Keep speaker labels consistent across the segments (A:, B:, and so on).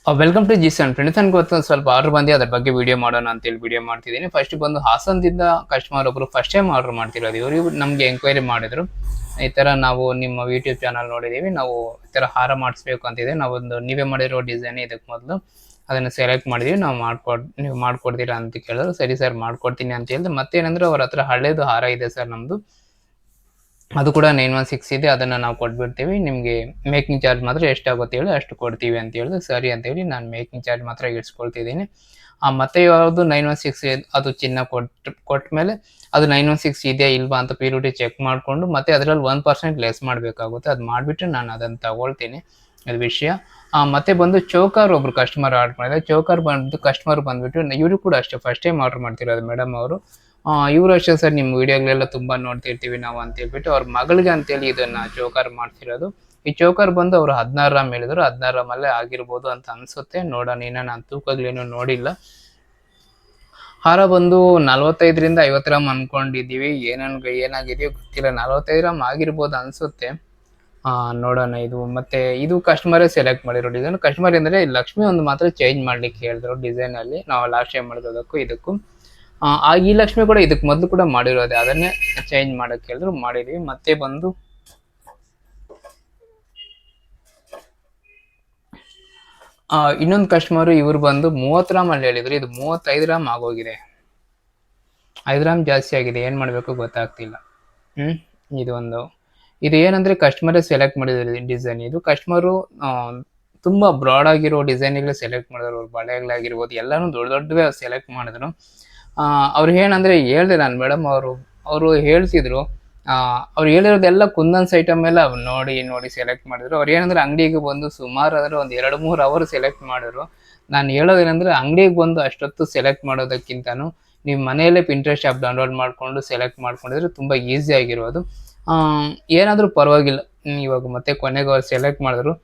A: Welcome to ಜಿಸನ್ friends. ನನ್ಗೆ ಗೊತ್ತು ಸ್ವಲ್ಪ ಆರ್ಡರ್ ಬಂದು ಅದ್ರ ಬಗ್ಗೆ ವಿಡಿಯೋ ಮಾಡೋಣ ಅಂತೇಳಿ ವಿಡಿಯೋ ಮಾಡ್ತಿದ್ದೀನಿ. ಫಸ್ಟ್ ಬಂದು ಹಾಸನದಿಂದ ಕಸ್ಟಮರ್ ಒಬ್ರು ಫಸ್ಟ್ ಟೈಮ್ ಆರ್ಡರ್ ಮಾಡ್ತಿರೋದು. ಇವರು ನಮಗೆ ಎಂಕ್ವೈರಿ ಮಾಡಿದ್ರು, ಈ ತರ ನಾವು ನಿಮ್ಮ ಯೂಟ್ಯೂಬ್ ಚಾನಲ್ ನೋಡಿದೀವಿ, ನಾವು ಈ ತರ ಹಾರ ಮಾಡಿಸ್ಬೇಕು ಅಂತಿದೆ, ನಾವೊಂದು ನೀವೇ ಮಾಡಿರೋ ಡಿಸೈನ್ ಇದಕ್ಕೆ ಮೊದಲು ಅದನ್ನು ಸೆಲೆಕ್ಟ್ ಮಾಡಿದೀವಿ, ನೀವು ಮಾಡ್ಕೊಡ್ತೀರಾ ಅಂತ ಕೇಳಿದ್ರು. ಸರಿ ಸರ್ ಮಾಡ್ಕೊಡ್ತೀನಿ ಅಂತ ಹೇಳಿದ್ರೆ, ಮತ್ತೇನಂದ್ರೆ ಅವ್ರ ಹತ್ರ ಹಳೇದು ಹಾರ ಇದೆ ಸರ್ ನಮ್ದು, ಅದು ಕೂಡ 916 ಇದೆ, ಅದನ್ನು ನಾವು ಕೊಟ್ಬಿಡ್ತೀವಿ, ನಿಮಗೆ ಮೇಕಿಂಗ್ ಚಾರ್ಜ್ ಮಾತ್ರ ಎಷ್ಟಾಗುತ್ತೆ ಹೇಳಿ ಅಷ್ಟು ಕೊಡ್ತೀವಿ ಅಂತ ಹೇಳಿದ್ರೆ ಸರಿ ಅಂತ ಹೇಳಿ ನಾನು ಮೇಕಿಂಗ್ ಚಾರ್ಜ್ ಮಾತ್ರ ಇಡ್ಸ್ಕೊಳ್ತಿದ್ದೀನಿ. ಮತ್ತೆ ಯಾವುದು 916 ಅದು ಚಿನ್ನ ಕೊಟ್ಟ ಮೇಲೆ ಅದು 916 ಇದೆಯಾ ಇಲ್ವಾ ಅಂತ ಪ್ಯೂರಿಟಿ ಚೆಕ್ ಮಾಡಿಕೊಂಡು ಮತ್ತೆ ಅದರಲ್ಲಿ 1% ಲೆಸ್ ಮಾಡಬೇಕಾಗುತ್ತೆ. ಅದು ಮಾಡಿಬಿಟ್ಟು ನಾನು ಅದನ್ನು ತಗೊಳ್ತೀನಿ, ಅದು ವಿಷಯ. ಮತ್ತೆ ಬಂದು ಚೋಕರ್ ಒಬ್ರು ಕಸ್ಟಮರ್ ಆರ್ಡರ್ ಮಾಡಿದ್ರೆ, ಚೋಕರ್ ಬಂದು ಕಸ್ಟಮರ್ ಬಂದ್ಬಿಟ್ಟು ಇವರು ಕೂಡ ಅಷ್ಟೇ ಫಸ್ಟ್ ಟೈಮ್ ಆರ್ಡರ್ ಮಾಡ್ತಿರೋದು ಮೇಡಮ್ ಅವರು. ಇವರು ಅಷ್ಟೇ ಸರ್, ನಿಮ್ಮ ವಿಡಿಯೋಗಳೆಲ್ಲ ತುಂಬ ನೋಡ್ತಿರ್ತೀವಿ ನಾವು ಅಂತ ಹೇಳ್ಬಿಟ್ಟು ಅವ್ರ ಮಗಳಿಗೆ ಅಂತೇಳಿ ಇದನ್ನ ಚೋಕರ್ ಮಾಡ್ತಿರೋದು. ಈ ಚೋಕರ್ ಬಂದು ಅವರು 16 ಗ್ರಾಮ್ ಹೇಳಿದ್ರು, 16 ಗ್ರಾಮಲ್ಲೇ ಆಗಿರ್ಬೋದು ಅಂತ ಅನ್ಸುತ್ತೆ, ನೋಡೋಣ, ಇನ್ನ ನಾನು ತೂಕಗಳೇನು ನೋಡಿಲ್ಲ. ಹಾರ ಬಂದು 45ರಿಂದ 50 ಗ್ರಾಮ್ ಅನ್ಕೊಂಡಿದೀವಿ, ಏನಾಗಿದೆಯೋ ಗೊತ್ತಿಲ್ಲ, 45 ಗ್ರಾಮ್ ಆಗಿರ್ಬೋದು ಅನ್ಸುತ್ತೆ. ನೋಡೋಣ. ಇದು ಮತ್ತೆ ಇದು ಕಸ್ಟಮರೇ ಸೆಲೆಕ್ಟ್ ಮಾಡಿರೋ ಡಿಸೈನ್. ಕಸ್ಟಮರ್ ಅಂದ್ರೆ ಲಕ್ಷ್ಮಿ ಒಂದು ಮಾತ್ರ ಚೇಂಜ್ ಮಾಡ್ಲಿಕ್ಕೆ ಹೇಳಿದ್ರು ಡಿಸೈನ್ ಅಲ್ಲಿ, ನಾವು ಲಾಸ್ಟ್ ಟೈಮ್ ಮಾಡಿರೋದಕ್ಕೂ ಇದಕ್ಕೂ. ಈ ಲಕ್ಷ್ಮಿ ಕೂಡ ಇದಕ್ಕೆ ಮೊದಲು ಕೂಡ ಮಾಡಿರೋದೆ, ಅದನ್ನೇ ಚೇಂಜ್ ಮಾಡಕ್ ಹೇಳಿದ್ರು, ಮಾಡಿದೀವಿ. ಮತ್ತೆ ಬಂದು ಇನ್ನೊಂದು ಕಸ್ಟಮರ್ ಇವ್ರು ಬಂದು 30 ಗ್ರಾಮ್ ಅಲ್ಲಿ ಹೇಳಿದ್ರು, ಇದು 35 ಗ್ರಾಮ್ ಆಗೋಗಿದೆ, 5 ಗ್ರಾಮ್ ಜಾಸ್ತಿ ಆಗಿದೆ, ಏನ್ ಮಾಡ್ಬೇಕು ಗೊತ್ತಾಗ್ತಿಲ್ಲ. ಇದು ಏನಂದ್ರೆ ಕಸ್ಟಮರೇ ಸೆಲೆಕ್ಟ್ ಮಾಡಿದ್ರು ಡಿಸೈನ್. ಇದು ಕಸ್ಟಮರು ತುಂಬಾ ಬ್ರಾಡ್ ಆಗಿರೋ ಡಿಸೈನ್ಗಳೇ ಸೆಲೆಕ್ಟ್ ಮಾಡಿದ್ರು, ಬಳೆಗಳಾಗಿರ್ಬೋದು ಎಲ್ಲಾನು ದೊಡ್ಡ ದೊಡ್ಡವೇ ಸೆಲೆಕ್ಟ್ ಮಾಡಿದ್ರು. ಅವ್ರು ಏನಂದ್ರೆ ಹೇಳ್ದೆ ನಾನು ಮೇಡಮ್, ಅವರು ಹೇಳ್ತಿದ್ರು, ಅವ್ರು ಹೇಳಿರೋದೆಲ್ಲ ಕುಂದನ್ಸ್ ಐಟಮ್ ಎಲ್ಲ ನೋಡಿ ಸೆಲೆಕ್ಟ್ ಮಾಡಿದ್ರು. ಅವ್ರು ಏನಂದ್ರೆ ಅಂಗಡಿಗೆ ಬಂದು ಸುಮಾರು ಅಂದ್ರೆ ಒಂದು 2-3 ಅವರ್ ಸೆಲೆಕ್ಟ್ ಮಾಡಿದ್ರು. ನಾನು ಹೇಳೋದೇನಂದ್ರೆ ಅಂಗಡಿಗೆ ಬಂದು ಅಷ್ಟೊತ್ತು ಸೆಲೆಕ್ಟ್ ಮಾಡೋದಕ್ಕಿಂತನೂ ನೀವು ಮನೆಯಲ್ಲೇ ಪಿಂಟ್ರೆಸ್ಟ್ ಆ್ಯಪ್ ಡೌನ್ಲೋಡ್ ಮಾಡಿಕೊಂಡು ಸೆಲೆಕ್ಟ್ ಮಾಡ್ಕೊಂಡಿದ್ರೆ ತುಂಬ ಈಸಿ ಆಗಿರೋದು. ಏನಾದರೂ ಪರವಾಗಿಲ್ಲ, ಇವಾಗ ಮತ್ತೆ ಕೊನೆಗೆ ಅವ್ರು ಸೆಲೆಕ್ಟ್ ಮಾಡಿದ್ರು.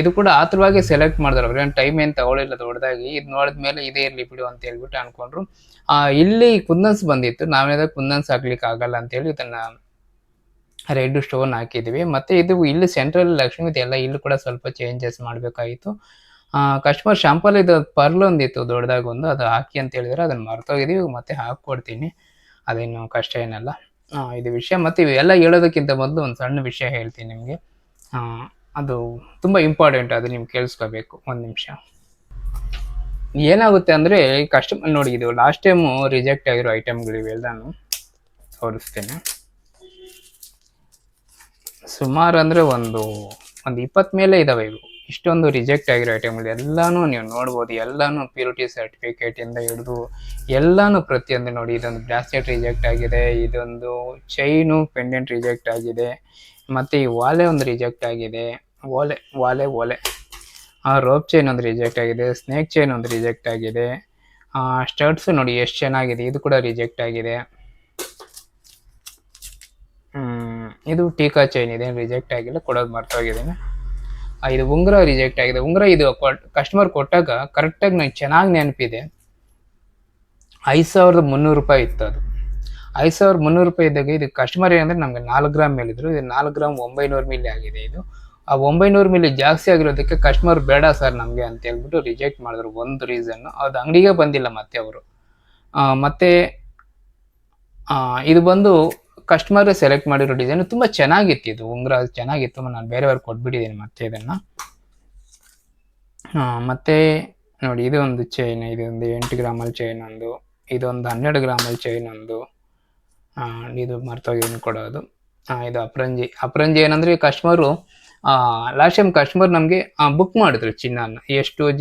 A: ಇದು ಕೂಡ ಆತುರವಾಗಿ ಸೆಲೆಕ್ಟ್ ಮಾಡಿದ್ರು, ಅವ್ರೇನು ಟೈಮ್ ಏನು ತಗೊಳ್ಳಿಲ್ಲ ದೊಡ್ಡದಾಗಿ. ಇದು ನೋಡಿದ್ಮೇಲೆ ಇದೇ ಇರಲಿ ಬಿಡು ಅಂತ ಹೇಳ್ಬಿಟ್ಟು ಅನ್ಕೊಂಡ್ರು. ಇಲ್ಲಿ ಕುಂದನ್ಸ್ ಬಂದಿತ್ತು, ನಾವೇನಾದ್ರೂ ಕುಂದನ್ಸ್ ಹಾಕ್ಲಿಕ್ಕೆ ಆಗಲ್ಲ ಅಂತೇಳಿ ಇದನ್ನ ರೆಡ್ ಸ್ಟೋನ್ ಹಾಕಿದ್ವಿ. ಮತ್ತೆ ಇದು ಇಲ್ಲಿ ಸೆಂಟ್ರಲ್ ಲಕ್ಷ್ಮಿ ಎಲ್ಲ ಇಲ್ಲೂ ಕೂಡ ಸ್ವಲ್ಪ ಚೇಂಜಸ್ ಮಾಡಬೇಕಾಗಿತ್ತು. ಕಸ್ಟಮರ್ ಶಾಂಪಲ್ ಇದು ಪರ್ಲ್ ಒಂದಿತ್ತು ದೊಡ್ಡದಾಗಿ ಒಂದು, ಅದು ಹಾಕಿ ಅಂತ ಹೇಳಿದ್ರೆ ಅದನ್ನ ಮರ್ತೋಗಿದೀವಿ, ಮತ್ತೆ ಹಾಕ್ಕೊಡ್ತೀನಿ, ಅದೇನು ಕಷ್ಟ ಏನಲ್ಲ. ಇದು ವಿಷಯ. ಮತ್ತೆ ಇವೆಲ್ಲ ಹೇಳೋದಕ್ಕಿಂತ ಮೊದಲು ಒಂದು ಸಣ್ಣ ವಿಷಯ ಹೇಳ್ತೀನಿ ನಿಮಗೆ, ಅದು ತುಂಬ ಇಂಪಾರ್ಟೆಂಟ್, ಅದು ನೀವು ಕೇಳಿಸ್ಕೋಬೇಕು. ಒಂದು ನಿಮಿಷ. ಏನಾಗುತ್ತೆ ಅಂದರೆ ಕಸ್ಟಮರ್ ನೋಡಿ, ಇದು ಲಾಸ್ಟ್ ಟೈಮು ರಿಜೆಕ್ಟ್ ಆಗಿರೋ ಐಟಮ್ಗಳಿವೆ, ನಾನು ತೋರಿಸ್ತೇನೆ. ಸುಮಾರು ಅಂದರೆ ಒಂದು 20 ಮೇಲೆ ಇದಾವೆ ಇವು, ಇಷ್ಟೊಂದು ರಿಜೆಕ್ಟ್ ಆಗಿರೋ ಐಟಮ್ಗಳು ಎಲ್ಲಾನು ನೀವು ನೋಡ್ಬೋದು. ಎಲ್ಲಾನು ಪ್ಯೂರಿಟಿ ಸರ್ಟಿಫಿಕೇಟ್ ಇಂದ ಹಿಡಿದು ಎಲ್ಲಾನು ಪ್ರತಿಯೊಂದು ನೋಡಿ. ಇದೊಂದು ಬ್ರಾಸ್ಲೆಟ್ ರಿಜೆಕ್ಟ್ ಆಗಿದೆ, ಇದೊಂದು ಚೈನು ಪೆಂಡೆಂಟ್ ರಿಜೆಕ್ಟ್ ಆಗಿದೆ, ಮತ್ತೆ ಈ ವಾಲೆ ಒಂದು ರಿಜೆಕ್ಟ್ ಆಗಿದೆ, ವಾಲೆ ರೋಪ್ ಚೈನ್ ಒಂದು ರಿಜೆಕ್ಟ್ ಆಗಿದೆ, ಸ್ನೇಕ್ ಚೈನ್ ಒಂದು ರಿಜೆಕ್ಟ್ ಆಗಿದೆ, ಸ್ಟಡ್ಸ್ ನೋಡಿ ಎಷ್ಟು ಚೆನ್ನಾಗಿದೆ, ಇದು ಕೂಡ ರಿಜೆಕ್ಟ್ ಆಗಿದೆ. ಇದು ಟೀಕಾ ಚೈನ್ ಇದೆ, ರಿಜೆಕ್ಟ್ ಆಗಿಲ್ಲ, ಕೊಡೋದು ಮರ್ತೋಗಿದ್ದೀನಿ. ಇದು ಉಂಗುರ ರಿಜೆಕ್ಟ್ ಆಗಿದೆ. ಉಂಗುರ ಇದು ಕಸ್ಟಮರ್ ಕೊಟ್ಟಾಗ ಕರೆಕ್ಟಾಗಿ ನಂಗೆ ಚೆನ್ನಾಗಿ ನೆನಪಿದೆ, 5300 ರೂಪಾಯಿ ಇತ್ತು. ಅದು 5300 ರೂಪಾಯಿ ಇದ್ದಾಗ ಇದು ಕಸ್ಟಮರ್ ಏನಂದ್ರೆ ನಮ್ಗೆ 4 ಗ್ರಾಮ್ ಮೇಲಿದ್ರು, ಇದು 4 ಗ್ರಾಮ್ 900 ಮಿಲಿ ಆಗಿದೆ. ಇದು 900 ಮಿಲಿ ಜಾಸ್ತಿ ಆಗಿರೋದಕ್ಕೆ ಕಸ್ಟಮರ್ ಬೇಡ ಸರ್ ನಮಗೆ ಅಂತ ಹೇಳ್ಬಿಟ್ಟು ರಿಜೆಕ್ಟ್ ಮಾಡಿದ್ರು. ಒಂದು ರೀಸನ್ ಅದು ಅಂಗಡಿಗೆ ಬಂದಿಲ್ಲ ಮತ್ತೆ ಅವರು. ಮತ್ತೆ ಇದು ಬಂದು ಕಸ್ಟಮರ್ ಸೆಲೆಕ್ಟ್ ಮಾಡಿರೋ ಡಿಸೈನ್ ತುಂಬಾ ಚೆನ್ನಾಗಿತ್ತು, ಇದು ಉಂಗುರ ಚೆನ್ನಾಗಿತ್ತು, ನಾನು ಬೇರೆಯವ್ರಿಗೆ ಕೊಟ್ಬಿಟ್ಟಿದ್ದೀನಿ ಮತ್ತೆ ಇದನ್ನ. ಮತ್ತೆ ನೋಡಿ, ಇದು ಒಂದು ಚೈನ್, ಇದೊಂದು 8 ಗ್ರಾಮಲ್ಲಿ ಚೈನ್ ಒಂದು, ಇದೊಂದು 12 ಗ್ರಾಮಲ್ಲಿ ಚೈನ್ ಒಂದು, ಇದು ಮರ್ತೋಗಿದ್ದೀನಿ ಕೊಡೋದು. ಇದು ಅಪ್ರಂಜಿ ಏನಂದ್ರೆ ಕಸ್ಟಮರು ಲಾಸ್ಟ್ ಟೈಮ್ ಕಸ್ಟಮರ್ ನಮಗೆ ಬುಕ್ ಮಾಡಿದ್ರು ಚಿನ್ನನ,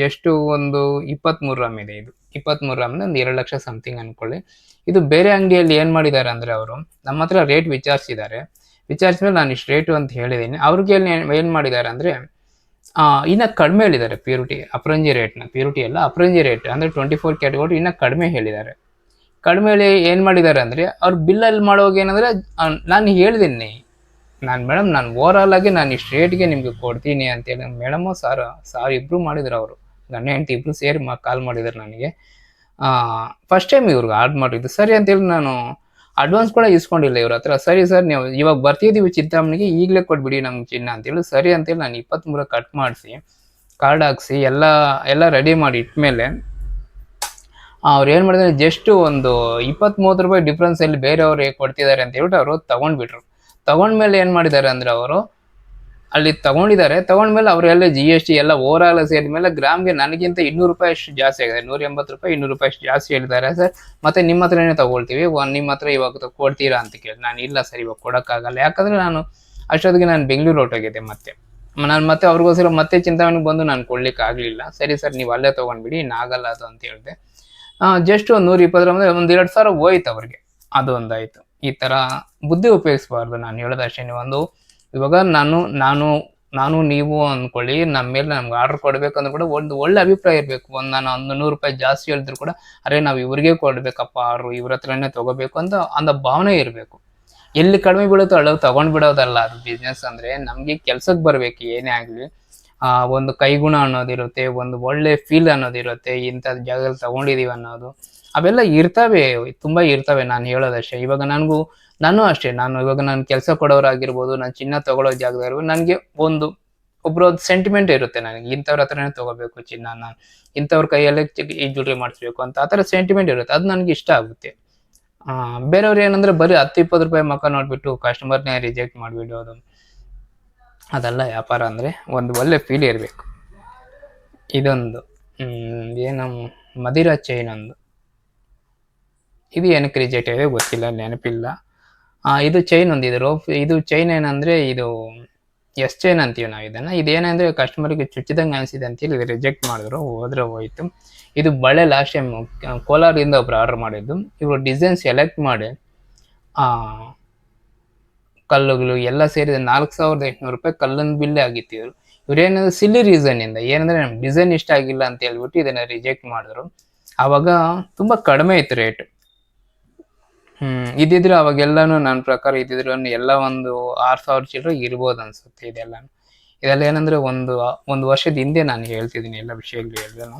A: ಜಸ್ಟ್ ಒಂದು 23 ಗ್ರಾಮ್ ಇದೆ. ಇದು 23 ಗ್ರಾಮ್ ಒಂದು 2 ಲಕ್ಷ ಸಮಥಿಂಗ್ ಅನ್ಕೊಳ್ಳಿ. ಇದು ಬೇರೆ ಅಂಗಡಿಯಲ್ಲಿ ಏನ್ ಮಾಡಿದ್ದಾರೆ ಅಂದ್ರೆ ಅವರು ನಮ್ಮ ಹತ್ರ ರೇಟ್ ವಿಚಾರಿಸಿದ್ಮೇಲೆ ನಾನು ಇಷ್ಟು ರೇಟು ಅಂತ ಹೇಳಿದ್ದೀನಿ. ಅವ್ರಿಗೆ ಏನ್ ಮಾಡಿದ್ದಾರೆ ಅಂದ್ರೆ ಇನ್ನ ಕಡಿಮೆ ಹೇಳಿದ್ದಾರೆ ಪ್ಯೂರಿಟಿ, ಅಪ್ರಂಜಿ ರೇಟ್ನ, ಪ್ಯೂರಿಟಿ ಅಲ್ಲ ಅಪ್ರಂಜಿ ರೇಟ್ ಅಂದ್ರೆ 24 ಕ್ಯಾಟಗೋರಿ ಇನ್ನ ಕಡಿಮೆ ಹೇಳಿದ್ದಾರೆ. ಕಡಿಮೆ ಹೇಳಿ ಏನ್ ಮಾಡಿದ್ದಾರೆ ಅಂದ್ರೆ ಅವ್ರು ಬಿಲ್ಲಲ್ಲಿ ಮಾಡೋವಾಗ ಏನಂದ್ರೆ ನಾನು ಹೇಳಿದ್ದೀನಿ, ಮೇಡಮ್ ನಾನು ಓವರ್ ಆಲ್ ಆಗಿ ನಾನು ಇಷ್ಟು ರೇಟ್ಗೆ ನಿಮ್ಗೆ ಕೊಡ್ತೀನಿ ಅಂತೇಳಿ. ಮೇಡಮು ಸಾರ್ ಇಬ್ರು ಮಾಡಿದ್ರು, ಅವರು ಗಂಡ ಹೆಂಡತಿ ಇಬ್ರು ಸೇರಿ ಕಾಲ್ ಮಾಡಿದ್ರು ನನಗೆ. ಫಸ್ಟ್ ಟೈಮ್ ಇವ್ರಿಗೆ ಆರ್ಡರ್ ಮಾಡಿದ್ದು. ಸರಿ ಅಂತೇಳಿ ನಾನು ಅಡ್ವಾನ್ಸ್ ಕೂಡ ಇಸ್ಕೊಂಡಿಲ್ಲ ಇವ್ರ ಹತ್ರ. ಸರಿ ಸರ್, ನೀವು ಇವಾಗ ಬರ್ತಿದ್ದೀವಿ ಚಿಂತಾಮಣಿಗೆ, ಈಗಲೇ ಕೊಟ್ಬಿಡಿ ನಮ್ಗೆ ಚಿನ್ನ ಅಂತೇಳಿ. ಸರಿ ಅಂತೇಳಿ ನಾನು 23 ಕಟ್ ಮಾಡಿಸಿ ಕಾರ್ಡ್ ಹಾಕ್ಸಿ ಎಲ್ಲ ರೆಡಿ ಮಾಡಿ ಇಟ್ಮೇಲೆ ಅವ್ರು ಏನು ಮಾಡಿದ್ರೆ ಜಸ್ಟ್ ಒಂದು 20-30 ರೂಪಾಯಿ ಡಿಫ್ರೆನ್ಸ್ ಅಲ್ಲಿ ಬೇರೆಯವ್ರು ಕೊಡ್ತಿದ್ದಾರೆ ಅಂತ ಹೇಳ್ಬಿಟ್ಟು ಅವರು ತಗೊಂಡ್ಬಿಟ್ರು. ತಗೊಂಡ್ಮೇಲೆ ಏನು ಮಾಡಿದ್ದಾರೆ ಅಂದ್ರೆ ಅವರು ಅಲ್ಲಿ ತಗೊಂಡ್ಮೇಲೆ ಅವರೆಲ್ಲ GST ಎಲ್ಲ ಓವರ್ ಆಲ್ ಸೇರಿದ್ಮೇಲೆ ಗ್ರಾಮ್ಗೆ ನನಗಿಂತ 200 ರೂಪಾಯಿ ಅಷ್ಟು ಜಾಸ್ತಿ ಆಗಿದೆ. 180 ರೂಪಾಯಿ 200 ರೂಪಾಯಿ ಅಷ್ಟು ಜಾಸ್ತಿ ಹೇಳಿದ್ದಾರೆ ಸರ್. ಮತ್ತೆ ನಿಮ್ಮ ಹತ್ರನೇ ತಗೊಳ್ತೀವಿ, ನಿಮ್ಮ ಹತ್ರ ಇವಾಗ ಕೊಡ್ತೀರಾ ಅಂತ ಕೇಳಿ. ನಾನು ಇಲ್ಲ ಸರ್ ಇವಾಗ ಕೊಡೋಕ್ಕಾಗಲ್ಲ, ಯಾಕಂದ್ರೆ ನಾನು ಅಷ್ಟೊತ್ತಿಗೆ ನಾನು ಬೆಂಗಳೂರು ಹೊರಟೋಗಿದ್ದೆ. ನಾನು ಮತ್ತೆ ಅವ್ರಿಗೋಸ್ಕರ ಮತ್ತೆ ಚಿಂತಾಮಣಿಗೆ ಬಂದು ನಾನು ಕೊಡ್ಲಿಕ್ಕೆ ಆಗಲಿಲ್ಲ. ಸರಿ ಸರ್ ನೀವು ಅಲ್ಲೇ ತೊಗೊಂಡ್ಬಿಡಿ, ಇನ್ನಾಗಲ್ಲ ಅದು ಅಂತ ಹೇಳಿದೆ. ಜಸ್ಟ್ ಒಂದು 120 ಅಂದ್ರೆ ಒಂದು 2,000 ಹೋಯ್ತು ಅವ್ರಿಗೆ. ಅದು ಒಂದಾಯ್ತು. ಈ ಥರ ಬುದ್ಧಿ ಉಪಯೋಗಿಸಬಾರ್ದು. ನಾನು ಹೇಳೋದಷ್ಟೇ. ಇವಾಗ ನಾನು ನೀವು ಅಂದ್ಕೊಳ್ಳಿ, ನಮ್ಮ ಮೇಲೆ ನಮ್ಗೆ ಆರ್ಡರ್ ಕೊಡ್ಬೇಕಂದ್ರೂ ಕೂಡ ಒಂದು ಒಳ್ಳೆ ಅಭಿಪ್ರಾಯ ಇರಬೇಕು. ನಾನು ಒಂದು 100 ರೂಪಾಯಿ ಜಾಸ್ತಿ ಹೇಳಿದ್ರು ಕೂಡ ಅರೆ ನಾವು ಇವ್ರಿಗೆ ಕೊಡ್ಬೇಕಪ್ಪ, ಆರ್ಡ್ರು ಇವ್ರ ಹತ್ರನೇ ತಗೋಬೇಕು ಅಂತ ಭಾವನೆ ಇರಬೇಕು. ಎಲ್ಲಿ ಕಡಿಮೆ ಬೀಳುತ್ತೋ ಅಳವು ತಗೊಂಡ್ಬಿಡೋದಲ್ಲ ಅದು ಬಿಸ್ನೆಸ್. ಅಂದ್ರೆ ನಮ್ಗೆ ಕೆಲ್ಸಕ್ಕೆ ಬರ್ಬೇಕು ಏನೇ ಆಗ್ಲಿ. ಒಂದು ಕೈಗುಣ ಅನ್ನೋದಿರುತ್ತೆ, ಒಂದು ಒಳ್ಳೆ ಫೀಲ್ ಅನ್ನೋದಿರುತ್ತೆ, ಇಂಥ ಜಾಗದಲ್ಲಿ ತಗೊಂಡಿದೀವಿ ಅನ್ನೋದು ಅವೆಲ್ಲ ಇರ್ತವೆ, ತುಂಬಾ ಇರ್ತವೆ. ನಾನು ಹೇಳೋದಷ್ಟೇ. ಇವಾಗ ನಾನು ಅಷ್ಟೇ. ಇವಾಗ ನಾನು ಕೆಲಸ ಕೊಡೋರಾಗಿರ್ಬೋದು, ನಾನು ಚಿನ್ನ ತಗೊಳ್ಳೋ ಜಾಗದವ್ರು, ನನಗೆ ಒಬ್ರು ಸೆಂಟಿಮೆಂಟ್ ಇರುತ್ತೆ. ನನಗೆ ಇಂಥವ್ರ ಹತ್ರನೇ ತಗೋಬೇಕು ಚಿನ್ನ, ಇಂಥವ್ರ ಕೈಯಲ್ಲೇ ಈ ಜ್ಯುವೆಲ್ರಿ ಮಾಡಿಸ್ಬೇಕು ಅಂತ ಆ ಥರ ಸೆಂಟಿಮೆಂಟ್ ಇರುತ್ತೆ. ಅದು ನನಗೆ ಇಷ್ಟ ಆಗುತ್ತೆ. ಬೇರೆಯವ್ರು ಏನಂದ್ರೆ ಬರೀ 10-20 ರೂಪಾಯಿ ಮಕ್ಕ ನೋಡ್ಬಿಟ್ಟು ಕಸ್ಟಮರ್ನೇ ರಿಜೆಕ್ಟ್ ಮಾಡಿಬಿಡೋದು, ಅದೆಲ್ಲ ವ್ಯಾಪಾರ. ಅಂದ್ರೆ ಒಂದು ಒಳ್ಳೆ ಫೀಲ್ ಇರಬೇಕು. ಇದೊಂದು ಏನು ಮದಿರಾ ಚೈನ್ ಒಂದು, ಇದು ಏನಕ್ಕೆ ರಿಜೆಕ್ಟ್ ಆಗಿದೆ ಗೊತ್ತಿಲ್ಲ, ನೆನಪಿಲ್ಲ. ಇದು ಚೈನ್ ಒಂದು, ಇದು ಚೈನ್ ಏನಂದ್ರೆ ಇದು ಎಸ್ ಚೈನ್ ಅಂತೀವಿ ನಾವು ಇದನ್ನ. ಇದೇನಂದ್ರೆ ಕಸ್ಟಮರ್ಗೆ ಚುಚ್ಚಿದಂಗೆ ಅನಿಸಿದೆ ಅಂತೇಳಿ ಇದು ರಿಜೆಕ್ಟ್ ಮಾಡಿದ್ರು, ಹೋಯ್ತು. ಇದು ಬಳೆ ಲಾಸ್ಟ್ ಟೈಮ್ ಕೋಲಾರದಿಂದ ಒಬ್ರು ಆರ್ಡರ್ ಮಾಡಿದ್ದು. ಇವರು ಡಿಸೈನ್ ಸೆಲೆಕ್ಟ್ ಮಾಡಿ ಕಲ್ಲುಗಳು ಎಲ್ಲ ಸೇರಿದ 4,800 ರೂಪಾಯಿ ಕಲ್ಲನ್ ಬಿಲ್ಲೇ ಆಗಿತ್ತು. ಇವ್ರೇನಂದ್ರೆ ಸಿಲ್ಲಿ ರೀಸನ್ ಇಂದ ಏನಂದ್ರೆ ನಮ್ಗೆ ಡಿಸೈನ್ ಇಷ್ಟ ಆಗಿಲ್ಲ ಅಂತ ಹೇಳ್ಬಿಟ್ಟು ಇದನ್ನ ರಿಜೆಕ್ಟ್ ಮಾಡಿದ್ರು. ಅವಾಗ ತುಂಬಾ ಕಡಿಮೆ ಇತ್ತು ರೇಟ್. ಇದಿದ್ರು ಅವಾಗೆಲ್ಲಾನು ನನ್ನ ಪ್ರಕಾರ ಇದ್ದಿದ್ರು ಎಲ್ಲ ಒಂದು 6,000 ಚಿಲ್ಲರೆ ಇರ್ಬೋದು ಅನ್ಸುತ್ತೆ. ಇದೆಲ್ಲ ಏನಂದ್ರೆ ಒಂದು ವರ್ಷದ ಹಿಂದೆ ನಾನು ಹೇಳ್ತಿದ್ದೀನಿ ಎಲ್ಲ ವಿಷಯಗಳು ಎಲ್ಲಾನು.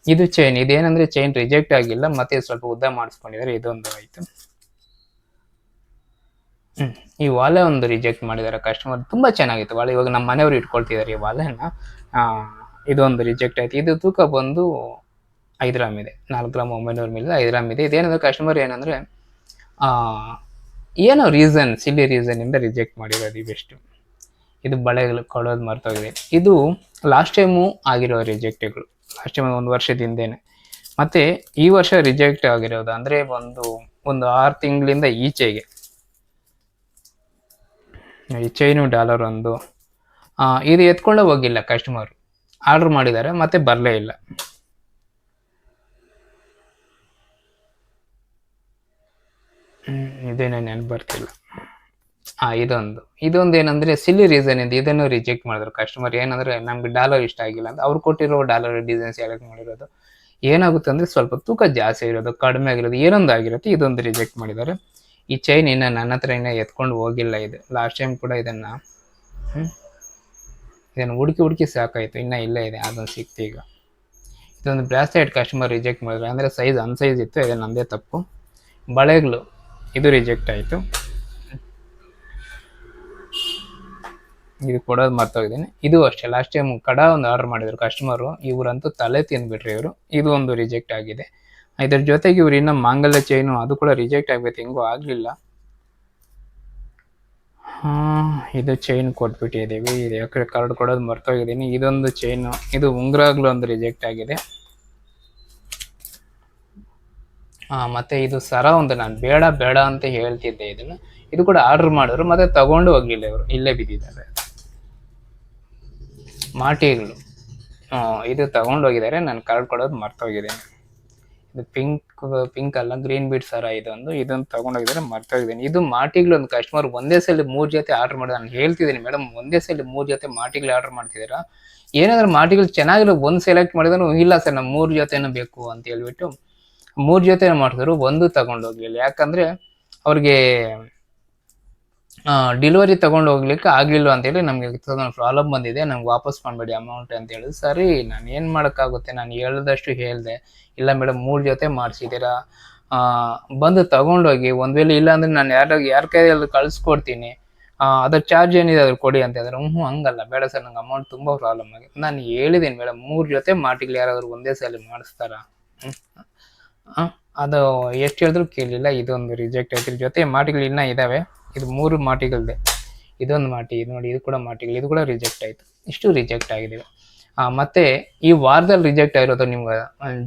A: ಇದು ಚೈನ್, ಇದೇನಂದ್ರೆ ಚೈನ್ ರಿಜೆಕ್ಟ್ ಆಗಿಲ್ಲ, ಮತ್ತೆ ಸ್ವಲ್ಪ ಉದ್ದ ಮಾಡಿಸ್ಕೊಂಡಿದ್ದಾರೆ. ಇದೊಂದು ಆಯ್ತು. ಈ ವಾಲೆ ಒಂದು ರಿಜೆಕ್ಟ್ ಮಾಡಿದ್ದಾರೆ ಕಸ್ಟಮರ್. ತುಂಬಾ ಚೆನ್ನಾಗಿತ್ತು ವಾಲೆ. ಇವಾಗ ನಮ್ಮ ಮನೆಯವರು ಇಟ್ಕೊಳ್ತಿದ್ದಾರೆ ಈ ವಾಲೆನ. ಇದೊಂದು ರಿಜೆಕ್ಟ್ ಆಯ್ತು. ಇದು ತೂಕ ಬಂದು 5 ಗ್ರಾಮ್ ಇದೆ. 4 ಗ್ರಾಮ್ 900 ಮಿಲಿ 5 ಗ್ರಾಮ್ ಇದೆ. ಇದೇನಂದ್ರೆ ಕಸ್ಟಮರ್ ಏನಂದ್ರೆ ಏನೋ ಸಿಲ್ಲಿ ರೀಸನ್ ಇಂದ ರಿಜೆಕ್ಟ್ ಮಾಡಿರೋದು ಇವೆಷ್ಟು. ಇದು ಬಳೆಗಳು ಕೊಡೋದು ಮರ್ತೋಗಿದೆ. ಇದು ಲಾಸ್ಟ್ ಟೈಮು ಆಗಿರೋ ರಿಜೆಕ್ಟ್ಗಳು, ಲಾಸ್ಟ್ ಟೈಮ್ 1 ವರ್ಷದ ಹಿಂದೆನೆ. ಮತ್ತೆ ಈ ವರ್ಷ ರಿಜೆಕ್ಟ್ ಆಗಿರೋದು ಅಂದ್ರೆ ಒಂದು 6 ತಿಂಗಳಿಂದ ಈಚೆಗೆ. ಈ ಚೈನು ಡಾಲರ್ ಒಂದು ಇದು ಎತ್ಕೊಂಡೇ ಹೋಗಿಲ್ಲ ಕಸ್ಟಮರ್, ಆರ್ಡರ್ ಮಾಡಿದ್ದಾರೆ ಮತ್ತೆ ಬರಲೇ ಇಲ್ಲ. ಇದೇನೇ ನೆನಪು ಬರ್ತಿಲ್ಲ. ಇದೊಂದು ಏನಂದ್ರೆ ಸಿಲ್ಲಿ ರೀಸನ್ ಇಂದ ಇದನ್ನು ರಿಜೆಕ್ಟ್ ಮಾಡಿದ್ರು ಕಸ್ಟಮರ್. ಏನಂದ್ರೆ ನಮ್ಗೆ ಡಾಲರ್ ಇಷ್ಟ ಆಗಿಲ್ಲ ಅಂತ ಅವ್ರು ಕೊಟ್ಟಿರೋ ಡಾಲರ್ ಡಿಸೈನ್ ಸೆಲೆಕ್ಟ್ ಮಾಡಿರೋದು. ಏನಾಗುತ್ತೆ ಅಂದ್ರೆ ಸ್ವಲ್ಪ ತೂಕ ಜಾಸ್ತಿ ಇರೋದು, ಕಡಿಮೆ ಆಗಿರೋದು, ಏನೊಂದು ಆಗಿರುತ್ತೆ. ಇದೊಂದು ರಿಜೆಕ್ಟ್ ಮಾಡಿದ್ದಾರೆ. ಈ ಚೈನ್ ಇನ್ನ ನನ್ನ ಹತ್ರ ಎತ್ಕೊಂಡು ಹೋಗಿಲ್ಲ. ಇದು ಲಾಸ್ಟ್ ಟೈಮ್ ಕೂಡ ಇದನ್ನ ಹುಡುಕಿ ಸಾಕಾಯ್ತು, ಇನ್ನ ಇಲ್ಲೇ ಇದೆ. ಅದೊಂದು ಸಿಕ್ತು ಈಗ. ಇದೊಂದು ಬ್ರಾಸ್ಲೆಟ್ ಕಸ್ಟಮರ್ ರಿಜೆಕ್ಟ್ ಮಾಡಿದ್ರು, ಅಂದ್ರೆ ಸೈಜ್ ಅನ್ಸೈಜ್ ಇತ್ತು. ಇದು ನಮ್ಮದೇ ತಪ್ಪು. ಬಳೆಗಳು ಇದು ರಿಜೆಕ್ಟ್ ಆಯಿತು. ಇದು ಕೊಡೋದು ಮರ್ತೋಗಿದ್ದೀನಿ. ಇದು ಅಷ್ಟೇ, ಲಾಸ್ಟ್ ಟೈಮ್ ಒಂದು ಆರ್ಡರ್ ಮಾಡಿದ್ರು ಕಸ್ಟಮರು. ಇವರಂತೂ ತಲೆ ತಿಂದ್ಬಿಟ್ರಿ ಇವರು. ಇದು ಒಂದು ರಿಜೆಕ್ಟ್ ಆಗಿದೆ. ಇದ್ರ ಜೊತೆಗೆ ಇವ್ರು ಇನ್ನ ಮಾಂಗಲ್ಯ ಚೈನು ಅದು ಕೂಡ ರಿಜೆಕ್ಟ್ ಆಗ್ಬೇಕು, ಹೆಂಗೋ ಆಗ್ಲಿಲ್ಲ. ಇದು ಚೈನ್ ಕೊಟ್ಬಿಟ್ಟಿದ್ದೀವಿ. ಇದು ಯಾಕೆ ಕಾರ್ಡ್ ಕೊಡೋದು ಮರ್ತೋಗಿದ್ದೀನಿ. ಇದೊಂದು ಚೈನು, ಇದು ಉಂಗುರಗಳು ಒಂದು ರಿಜೆಕ್ಟ್ ಆಗಿದೆ. ಮತ್ತೆ ಇದು ಸರ ಒಂದು ನಾನು ಬೇಡ ಅಂತ ಹೇಳ್ತಿದ್ದೆ ಇದನ್ನ. ಇದು ಕೂಡ ಆರ್ಡರ್ ಮಾಡಿದ್ರು, ಮತ್ತೆ ತಗೊಂಡು ಹೋಗ್ಲಿಲ್ಲ ಇವರು, ಇಲ್ಲೇ ಬಿದ್ದಿದ್ದಾರೆ. ಮಾಟಿಗಳು ಇದು ತಗೊಂಡು ಹೋಗಿದ್ದಾರೆ, ನಾನು ಕಾರ್ಡ್ ಕೊಡೋದು ಮರ್ತೋಗಿದ್ದೀನಿ. ಇದು ಪಿಂಕ್ ಅಲ್ಲ, ಗ್ರೀನ್ ಬೀಡ್ ಸರ ಇದೊಂದು ತಗೊಂಡೋಗಿದ್ದಾರೆ, ಮರ್ತೋಗಿದ್ದೀನಿ. ಇದು ಮಾಟಿಗಳು ಒಂದು ಕಸ್ಟಮರ್ ಒಂದೇ ಸಲ 3 ಜೊತೆ ಆರ್ಡರ್ ಮಾಡಿದ. ನಾನು ಹೇಳ್ತಿದ್ದೀನಿ ಮೇಡಮ್, ಒಂದೇ ಸಲ 3 ಜೊತೆ ಮಾಟಿಗಳು ಆರ್ಡರ್ ಮಾಡ್ತಿದ್ದೀರಾ, ಏನಾದ್ರೂ ಮಾಟಿಗಳು ಚೆನ್ನಾಗಿರೋ ಒಂದು ಸೆಲೆಕ್ಟ್ ಮಾಡಿದ್ರು. ಇಲ್ಲ ಸರ್ ನಮ್ಗೆ 3 ಜೊತೆನೂ ಬೇಕು ಅಂತ ಹೇಳ್ಬಿಟ್ಟು 3 ಜೊತೆ ಮಾಡಿದ್ರು. ಒಂದು ತಗೊಂಡು ಹೋಗ್ಲಿಲ್ಲ, ಯಾಕಂದ್ರೆ ಅವ್ರಿಗೆ ಡೆಲಿವರಿ ತಗೊಂಡು ಹೋಗ್ಲಿಕ್ಕೆ ಆಗ್ಲಿಲ್ಲ ಅಂತೇಳಿ ನಮ್ಗೆ ಪ್ರಾಬ್ಲಮ್ ಬಂದಿದೆ, ನಮ್ಗೆ ವಾಪಸ್ ಮಾಡ್ಬೇಡಿ ಅಮೌಂಟ್ ಅಂತ ಹೇಳಿದ್ರು. ಸರಿ ನಾನು ಏನ್ ಮಾಡೋಕ್ಕಾಗುತ್ತೆ, ನಾನು ಹೇಳ್ದಷ್ಟು ಹೇಳ್ದೆ. ಇಲ್ಲ ಮೇಡಮ್ 3 ಜೊತೆ ಮಾಡಿಸಿದ್ದೀರಾ, ಬಂದು ತಗೊಂಡೋಗಿ. ಒಂದ್ ವೇಳೆ ಇಲ್ಲ ಅಂದ್ರೆ ನಾನು ಯಾರ ಕೈಯಲ್ಲಿ ಕಳ್ಸ್ಕೊಡ್ತೀನಿ, ಅದ್ರ ಚಾರ್ಜ್ ಏನಿದೆ ಅದ್ರ ಕೊಡಿ ಅಂತ ಹೇಳಿದ್ರೆ ಹಂಗಲ್ಲ ಬೇಡ ಸರ್ ನಂಗೆ ಅಮೌಂಟ್ ತುಂಬ ಪ್ರಾಬ್ಲಮ್ ಆಗಿದೆ. ನಾನು ಹೇಳಿದ್ದೀನಿ ಮೇಡಮ್ 3 ಜೊತೆ ಮಾರ್ಟಿಗಳು ಯಾರಾದರೂ ಒಂದೇ ಸಲ ಮಾಡಿಸ್ತಾರ? ಅದು ಎಷ್ಟು ಹೇಳಿದ್ರು ಕೇಳಲಿಲ್ಲ. ಇದೊಂದು ರಿಜೆಕ್ಟ್ ಆಯ್ತು. ಜೊತೆ ಮಾಟಿಗಳು ಇನ್ನೂ ಇದ್ದಾವೆ. ಇದು 3 ಮಾಟಿಗಳದೆ. ಇದೊಂದು ಮಾಟಿ, ಇದು ನೋಡಿ, ಇದು ಕೂಡ ಮಾಟಿಗಳು, ಇದು ಕೂಡ ರಿಜೆಕ್ಟ್ ಆಯಿತು. ಇಷ್ಟು ರಿಜೆಕ್ಟ್ ಆಗಿದ್ದಾವೆ. ಮತ್ತೆ ಈ ವಾರದಲ್ಲಿ ರಿಜೆಕ್ಟ್ ಆಗಿರೋದು ನಿಮ್ಗೆ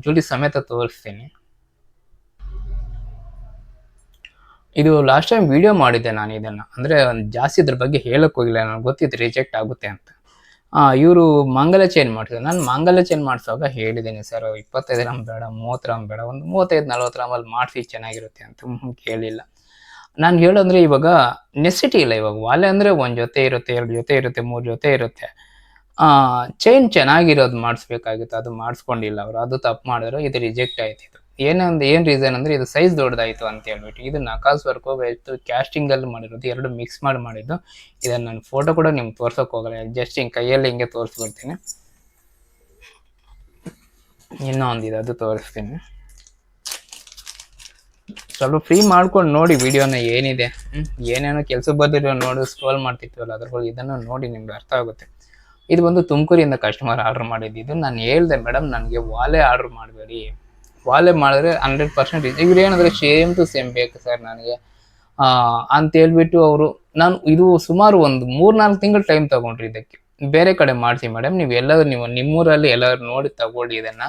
A: ಜೂಲಿ ಸಮೇತ ತೋರಿಸ್ತೀನಿ. ಇದು ಲಾಸ್ಟ್ ಟೈಮ್ ವಿಡಿಯೋ ಮಾಡಿದ್ದೆ ನಾನು ಇದನ್ನು, ಅಂದರೆ ಜಾಸ್ತಿ ಇದ್ರ ಬಗ್ಗೆ ಹೇಳಕ್ಕೆ ಹೋಗಿಲ್ಲ, ನನಗೆ ಗೊತ್ತಿತ್ತು ರಿಜೆಕ್ಟ್ ಆಗುತ್ತೆ ಅಂತ. ಇವರು ಮಾಂಗಲ್ಯ ಚೈನ್ ಮಾಡಿದ್ರು. ನಾನು ಮಾಂಗಲ್ಯ ಚೈನ್ ಮಾಡಿಸುವಾಗ ಹೇಳಿದ್ದೀನಿ ಸರ್ 25 ಗ್ರಾಮ್ ಬೇಡ, 30 ಗ್ರಾಮ್ ಬೇಡ, ಒಂದು 35-40 ಗ್ರಾಮಲ್ಲಿ ಮಾಡಿಸಿ ಚೆನ್ನಾಗಿರುತ್ತೆ ಅಂತ. ಕೇಳಿಲ್ಲ. ನಾನು ಹೇಳಂದ್ರೆ ಇವಾಗ ನೆಸಿಟಿ ಇಲ್ಲ. ಇವಾಗ ವಾಲೆ ಅಂದರೆ 1 ಜೊತೆ ಇರುತ್ತೆ, 2 ಜೊತೆ ಇರುತ್ತೆ, 3 ಜೊತೆ ಇರುತ್ತೆ. ಚೈನ್ ಚೆನ್ನಾಗಿರೋದು ಮಾಡಿಸ್ಬೇಕಾಗಿತ್ತು, ಅದು ಮಾಡಿಸ್ಕೊಂಡಿಲ್ಲ ಅವರು. ಅದು ತಪ್ಪು ಮಾಡಿದ್ರು, ಇದು ರಿಜೆಕ್ಟ್ ಆಯ್ತು. ಇದು ಏನು ರೀಸನ್ ಅಂದರೆ ಇದು ಸೈಜ್ ದೊಡ್ಡದಾಯಿತು ಅಂತ ಹೇಳ್ಬಿಟ್ಟು. ಇದು ನಕಾಸ್ ವರ್ಕು ಇತ್ತು, ಕ್ಯಾಸ್ಟಿಂಗಲ್ಲಿ ಮಾಡಿರೋದು, 2 ಮಿಕ್ಸ್ ಮಾಡಿದ್ದು. ಇದನ್ನು ನಾನು ಫೋಟೋ ಕೂಡ ನಿಮ್ಗೆ ತೋರ್ಸೋಕೆ ಹೋಗಲ್ಲ, ಜಸ್ಟ್ ಹಿಂಗೆ ಕೈಯಲ್ಲಿ ಹಿಂಗೆ ತೋರಿಸ್ಬಿಡ್ತೀನಿ. ಇನ್ನೂ ಒಂದಿದೆ, ಅದು ತೋರಿಸ್ತೀನಿ. ಸ್ವಲ್ಪ ಫ್ರೀ ಮಾಡ್ಕೊಂಡು ನೋಡಿ ವಿಡಿಯೋನ, ಏನಿದೆ ಏನೇನೋ ಕೆಲಸಕ್ಕೆ ಬಂದಿರೋ ನೋಡಿ ಸ್ಕ್ರೋಲ್ ಮಾಡ್ತಿರ್ತೀವಲ್ಲ ಅದ್ರಲ್ಲಿ ಇದನ್ನು ನೋಡಿ ನಿಮ್ಗೆ ಅರ್ಥ ಆಗುತ್ತೆ. ಇದು ಬಂದು ತುಮಕೂರಿಂದ ಕಸ್ಟಮರ್ ಆರ್ಡರ್ ಮಾಡಿದ್ದು. ನಾನು ಹೇಳಿದೆ ಮೇಡಮ್ ನನಗೆ ವಾಲೆ ಆರ್ಡರ್ ಮಾಡಬೇಡಿ, ವಾಲೆ ಮಾಡಿದ್ರೆ 100% ಇವ್ರು ಏನಂದರೆ ಸೇಮ್ ಟು ಸೇಮ್ ಬೇಕು ಸರ್ ನನಗೆ ಅಂತ ಹೇಳ್ಬಿಟ್ಟು ಅವರು. ನಾನು ಇದು ಸುಮಾರು ಒಂದು 3-4 ತಿಂಗಳು ಟೈಮ್ ತೊಗೊಂಡ್ರಿ ಇದಕ್ಕೆ. ಬೇರೆ ಕಡೆ ಮಾಡಿಸಿ ಮೇಡಮ್, ನೀವು ಎಲ್ಲಾದ್ರೂ ನೀವು ನಿಮ್ಮೂರಲ್ಲಿ ಎಲ್ಲಾದ್ರೂ ನೋಡಿ ತಗೊಳ್ಳಿ ಇದನ್ನು,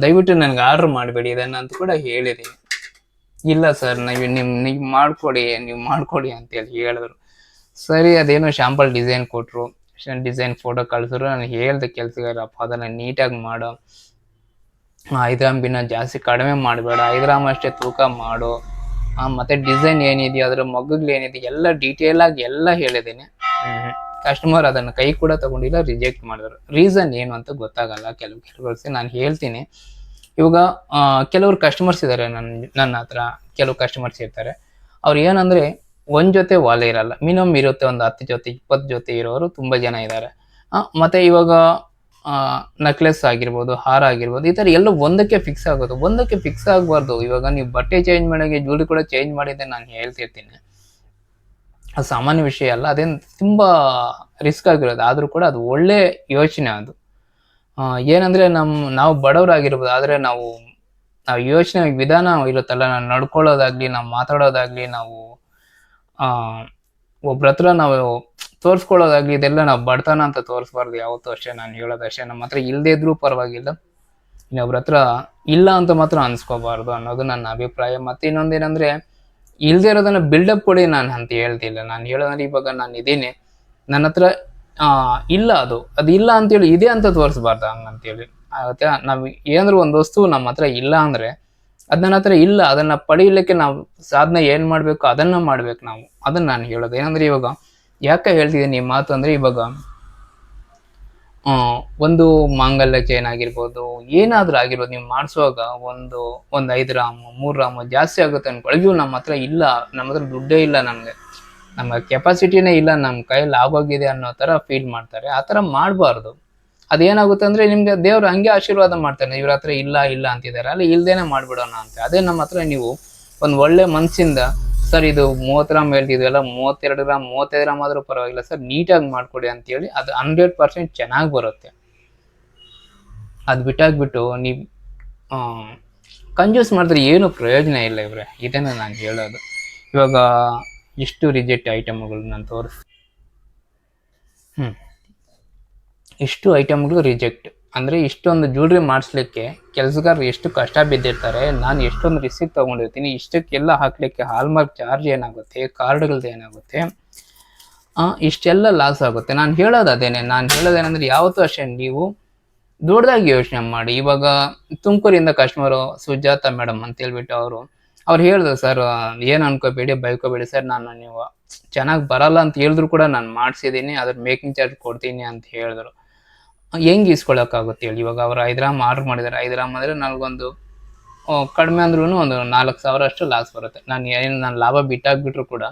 A: ದಯವಿಟ್ಟು ನನಗೆ ಆರ್ಡರ್ ಮಾಡಬೇಡಿ ಇದನ್ನು ಅಂತ ಕೂಡ ಹೇಳಿರಿ. ಇಲ್ಲ ಸರ್ ನೀವು ಮಾಡ್ಕೊಡಿ ಅಂತೇಳಿ ಹೇಳಿದ್ರು. ಸರಿ, ಅದೇನೋ ಶಾಂಪಲ್ ಡಿಸೈನ್ ಕೊಟ್ಟರು, ಡಿಸೈನ್ ಫೋಟೋ ಕಳಿಸಿದ್ರು. ನಾನು ಹೇಳ್ದೆ ಕೆಲಸಗಾರಪ್ಪ ಅದನ್ನು ನೀಟಾಗಿ ಮಾಡೋ, 5 ಗ್ರಾಮ್ ಬಿನ್ನ ಜಾಸ್ತಿ ಕಡಿಮೆ ಮಾಡಬೇಡ, 5 ಗ್ರಾಮ್ ಅಷ್ಟೇ ತೂಕ ಮಾಡು, ಮತ್ತು ಡಿಸೈನ್ ಏನಿದೆಯೋ ಅದರ ಮಗ್ಗುಗಳು ಏನಿದೆ ಎಲ್ಲ ಡೀಟೇಲಾಗಿ ಎಲ್ಲ ಹೇಳಿದ್ದೀನಿ. ಕಸ್ಟಮರ್ ಅದನ್ನು ಕೈ ಕೂಡ ತಗೊಂಡಿಲ್ಲ, ರಿಜೆಕ್ಟ್ ಮಾಡಿದ್ರು. ರೀಸನ್ ಏನು ಅಂತ ಗೊತ್ತಾಗಲ್ಲ ಕೆಲವು ನಾನು ಹೇಳ್ತೀನಿ. ಇವಾಗ ಕೆಲವರು ಕಸ್ಟಮರ್ಸ್ ಇದ್ದಾರೆ ನನ್ನ ಹತ್ರ, ಕೆಲವು ಕಸ್ಟಮರ್ಸ್ ಇರ್ತಾರೆ. ಅವ್ರು ಏನಂದರೆ 1 ಜೊತೆ ವಾಲೆ ಇರಲ್ಲ, ಮಿನಿಮಮ್ ಇರುತ್ತೆ ಒಂದು 10 ಜೊತೆ 20 ಜೊತೆ ಇರೋರು ತುಂಬ ಜನ ಇದ್ದಾರೆ. ಮತ್ತು ಇವಾಗ ನೆಕ್ಲೆಸ್ ಆಗಿರ್ಬೋದು, ಹಾರ ಆಗಿರ್ಬೋದು, ಈ ಥರ ಎಲ್ಲ ಒಂದಕ್ಕೆ ಫಿಕ್ಸ್ ಆಗೋದು. ಒಂದಕ್ಕೆ ಫಿಕ್ಸ್ ಆಗಬಾರ್ದು. ಇವಾಗ ನೀವು ಬಟ್ಟೆ ಚೇಂಜ್ ಮಾಡೋಕ್ಕೆ ಜ್ಯುವೆಲ್ರಿ ಕೂಡ ಚೇಂಜ್ ಮಾಡಿದ್ದೆ ನಾನು ಹೇಳ್ತಿರ್ತೀನಿ, ಅದು ಸಾಮಾನ್ಯ ವಿಷಯ ಅಲ್ಲ, ಅದೇನು ತುಂಬ ರಿಸ್ಕ್ ಆಗಿರೋದು. ಆದರೂ ಕೂಡ ಅದು ಒಳ್ಳೆ ಯೋಚನೆ. ಅದು ಏನಂದರೆ ನಾವು ಬಡವರಾಗಿರ್ಬೋದು, ಆದರೆ ನಾವು ಯೋಚನೆ ವಿಧಾನ ಇರುತ್ತಲ್ಲ, ನಾವು ನಡ್ಕೊಳ್ಳೋದಾಗಲಿ, ನಾವು ಮಾತಾಡೋದಾಗಲಿ, ನಾವು ಒಬ್ರ ಹತ್ರ ನಾವು ತೋರಿಸ್ಕೊಳ್ಳೋದಾಗಲಿ, ಇದೆಲ್ಲ ನಾವು ಬಡತನ ಅಂತ ತೋರಿಸ್ಬಾರ್ದು ಯಾವತ್ತೂ ಅಷ್ಟೇ. ನಾನು ಹೇಳೋದಷ್ಟೇ, ನಮ್ಮ ಹತ್ರ ಇಲ್ಲದೇ ಇದ್ರೂ ಪರವಾಗಿಲ್ಲ, ಇನ್ನೊಬ್ರ ಹತ್ರ ಇಲ್ಲ ಅಂತ ಮಾತ್ರ ಅನ್ಸ್ಕೋಬಾರ್ದು ಅನ್ನೋದು ನನ್ನ ಅಭಿಪ್ರಾಯ. ಮತ್ತು ಇನ್ನೊಂದೇನೆಂದರೆ, ಇಲ್ಲದೇ ಇರೋದನ್ನು ಬಿಲ್ಡಪ್ ಕೊಡಿ ನಾನು ಅಂತ ಹೇಳ್ತಿಲ್ಲ. ನಾನು ಹೇಳೋದಂದ್ರೆ ಇವಾಗ ನಾನು ಇದ್ದೀನಿ, ನನ್ನ ಹತ್ರ ಇಲ್ಲ, ಅದು ಇಲ್ಲ ಅಂತೇಳಿ ಇದೆ ಅಂತ ತೋರಿಸ್ಬಾರ್ದು ಹಂಗಂತೇಳಿ ಆಗುತ್ತೆ. ನಾವು ಏನಾದರೂ ಒಂದು ವಸ್ತು ನಮ್ಮ ಹತ್ರ ಇಲ್ಲ ಅಂದರೆ ಅದು ನನ್ನ ಹತ್ರ ಇಲ್ಲ, ಅದನ್ನು ಪಡೀಲಿಕ್ಕೆ ನಾವು ಸಾಧನೆ ಏನು ಮಾಡಬೇಕು ಅದನ್ನು ಮಾಡ್ಬೇಕು ನಾವು. ಅದನ್ನು ನಾನು ಹೇಳೋದು. ಏನಂದರೆ ಇವಾಗ ಯಾಕೆ ಹೇಳ್ತಿದ್ದೀನಿ ಈ ಮಾತು ಅಂದರೆ, ಇವಾಗ ಒಂದು ಮಾಂಗಲ್ಯ ಚೈನ್ ಆಗಿರ್ಬೋದು, ಏನಾದರೂ ಆಗಿರ್ಬೋದು, ನೀವು ಮಾಡಿಸುವಾಗ ಒಂದು 5 ಗ್ರಾಮು 3 ಗ್ರಾಮು ಜಾಸ್ತಿ ಆಗುತ್ತೆ ಅನ್ಕೊಳ್ಳಿ. ಇವು ನಮ್ಮ ಹತ್ರ ಇಲ್ಲ, ನಮ್ಮ ಹತ್ರ ದುಡ್ಡೇ ಇಲ್ಲ, ನಮ್ಮ ಕೆಪಾಸಿಟಿನೇ ಇಲ್ಲ, ನಮ್ಮ ಕೈಯಲ್ಲಿ ಆಗೋಗಿದೆ ಅನ್ನೋ ಥರ ಫೀಲ್ ಮಾಡ್ತಾರೆ. ಆ ಥರ ಮಾಡಬಾರ್ದು. ಅದೇನಾಗುತ್ತೆ ಅಂದರೆ ನಿಮಗೆ ದೇವರು ಹಂಗೆ ಆಶೀರ್ವಾದ ಮಾಡ್ತಾನೆ. ಇವ್ರ ಹತ್ರ ಇಲ್ಲ ಅಂತಿದ್ದಾರೆ, ಅಲ್ಲಿ ಇಲ್ದೇನೆ ಮಾಡಿಬಿಡೋಣ ಅಂತ. ಅದೇ ನಮ್ಮ ಹತ್ರ ನೀವು ಒಂದು ಒಳ್ಳೆ ಮನಸ್ಸಿಂದ ಸರ್ ಇದು 30 ಗ್ರಾಮ್ ಹೇಳ್ತಿದ್ವಲ್ಲ, 32 ಗ್ರಾಮ್ 35 ಗ್ರಾಮ್ ಆದರೂ ಪರವಾಗಿಲ್ಲ ಸರ್, ನೀಟಾಗಿ ಮಾಡಿಕೊಡಿ ಅಂತೇಳಿ ಅದು 100% ಚೆನ್ನಾಗಿ ಬರುತ್ತೆ. ಅದು ಬಿಟ್ಟಾಗ್ಬಿಟ್ಟು ನೀವು ಕಂಜೂಸ್ ಮಾಡಿದ್ರೆ ಏನು ಪ್ರಯೋಜನ ಇಲ್ಲ ಇವ್ರೆ. ಇದನ್ನು ನಾನು ಹೇಳೋದು. ಇವಾಗ ಇಷ್ಟು ರಿಜೆಕ್ಟ್ ಐಟಮ್ಗಳು ನಾನು ಇಷ್ಟು ಐಟಮ್ಗಳು ರಿಜೆಕ್ಟ್ ಅಂದರೆ, ಇಷ್ಟೊಂದು ಜ್ಯುವೆಲ್ರಿ ಮಾಡಿಸ್ಲಿಕ್ಕೆ ಕೆಲಸಗಾರರು ಎಷ್ಟು ಕಷ್ಟ ಬಿದ್ದಿರ್ತಾರೆ, ನಾನು ಎಷ್ಟೊಂದು ರಿಸಿಪ್ಟ್ ತೊಗೊಂಡಿರ್ತೀನಿ. ಇಷ್ಟಕ್ಕೆಲ್ಲ ಹಾಕಲಿಕ್ಕೆ ಹಾಲ್ಮಾರ್ಕ್ ಚಾರ್ಜ್ ಏನಾಗುತ್ತೆ, ಕಾರ್ಡ್ಗಳದ್ದು ಏನಾಗುತ್ತೆ, ಇಷ್ಟೆಲ್ಲ ಲಾಸ್ ಆಗುತ್ತೆ. ನಾನು ಹೇಳೋದೇನೆಂದರೆ ಯಾವತ್ತೂ ಅಷ್ಟೇ ನೀವು ದೊಡ್ಡದಾಗಿ ಯೋಚನೆ ಮಾಡಿ. ಇವಾಗ ತುಮಕೂರಿಂದ ಕಸ್ಟಮರು ಸುಜಾತ ಮೇಡಮ್ ಅಂತ ಹೇಳ್ಬಿಟ್ಟು ಅವ್ರು ಹೇಳಿದ್ರು, ಸರ್ ಏನು ಅನ್ಕೋಬೇಡಿ, ಬೈಕೋಬೇಡಿ ಸರ್, ನೀವು ಚೆನ್ನಾಗಿ ಬರಲ್ಲ ಅಂತ ಹೇಳಿದ್ರು ಕೂಡ ನಾನು ಮಾಡಿಸಿದ್ದೀನಿ, ಅದ್ರ ಮೇಕಿಂಗ್ ಚಾರ್ಜ್ ಕೊಡ್ತೀನಿ ಅಂತ ಹೇಳಿದ್ರು. ಹೆಂಗೆ ಇಸ್ಕೊಳ್ಳೋಕ್ಕಾಗುತ್ತೆ ಹೇಳಿ. ಇವಾಗ ಅವರು 5 ಗ್ರಾಮ್ ಆರ್ಡ್ರ್ ಮಾಡಿದ್ದಾರೆ, 5 ಗ್ರಾಮ್ ಅಂದರೆ ನನಗೊಂದು ಕಡಿಮೆ ಅಂದ್ರೂ ಒಂದು 4,000 ಅಷ್ಟು ಲಾಸ್ ಬರುತ್ತೆ. ನಾನು ಲಾಭ ಬಿಟ್ಟಾಗ್ಬಿಟ್ರು ಕೂಡ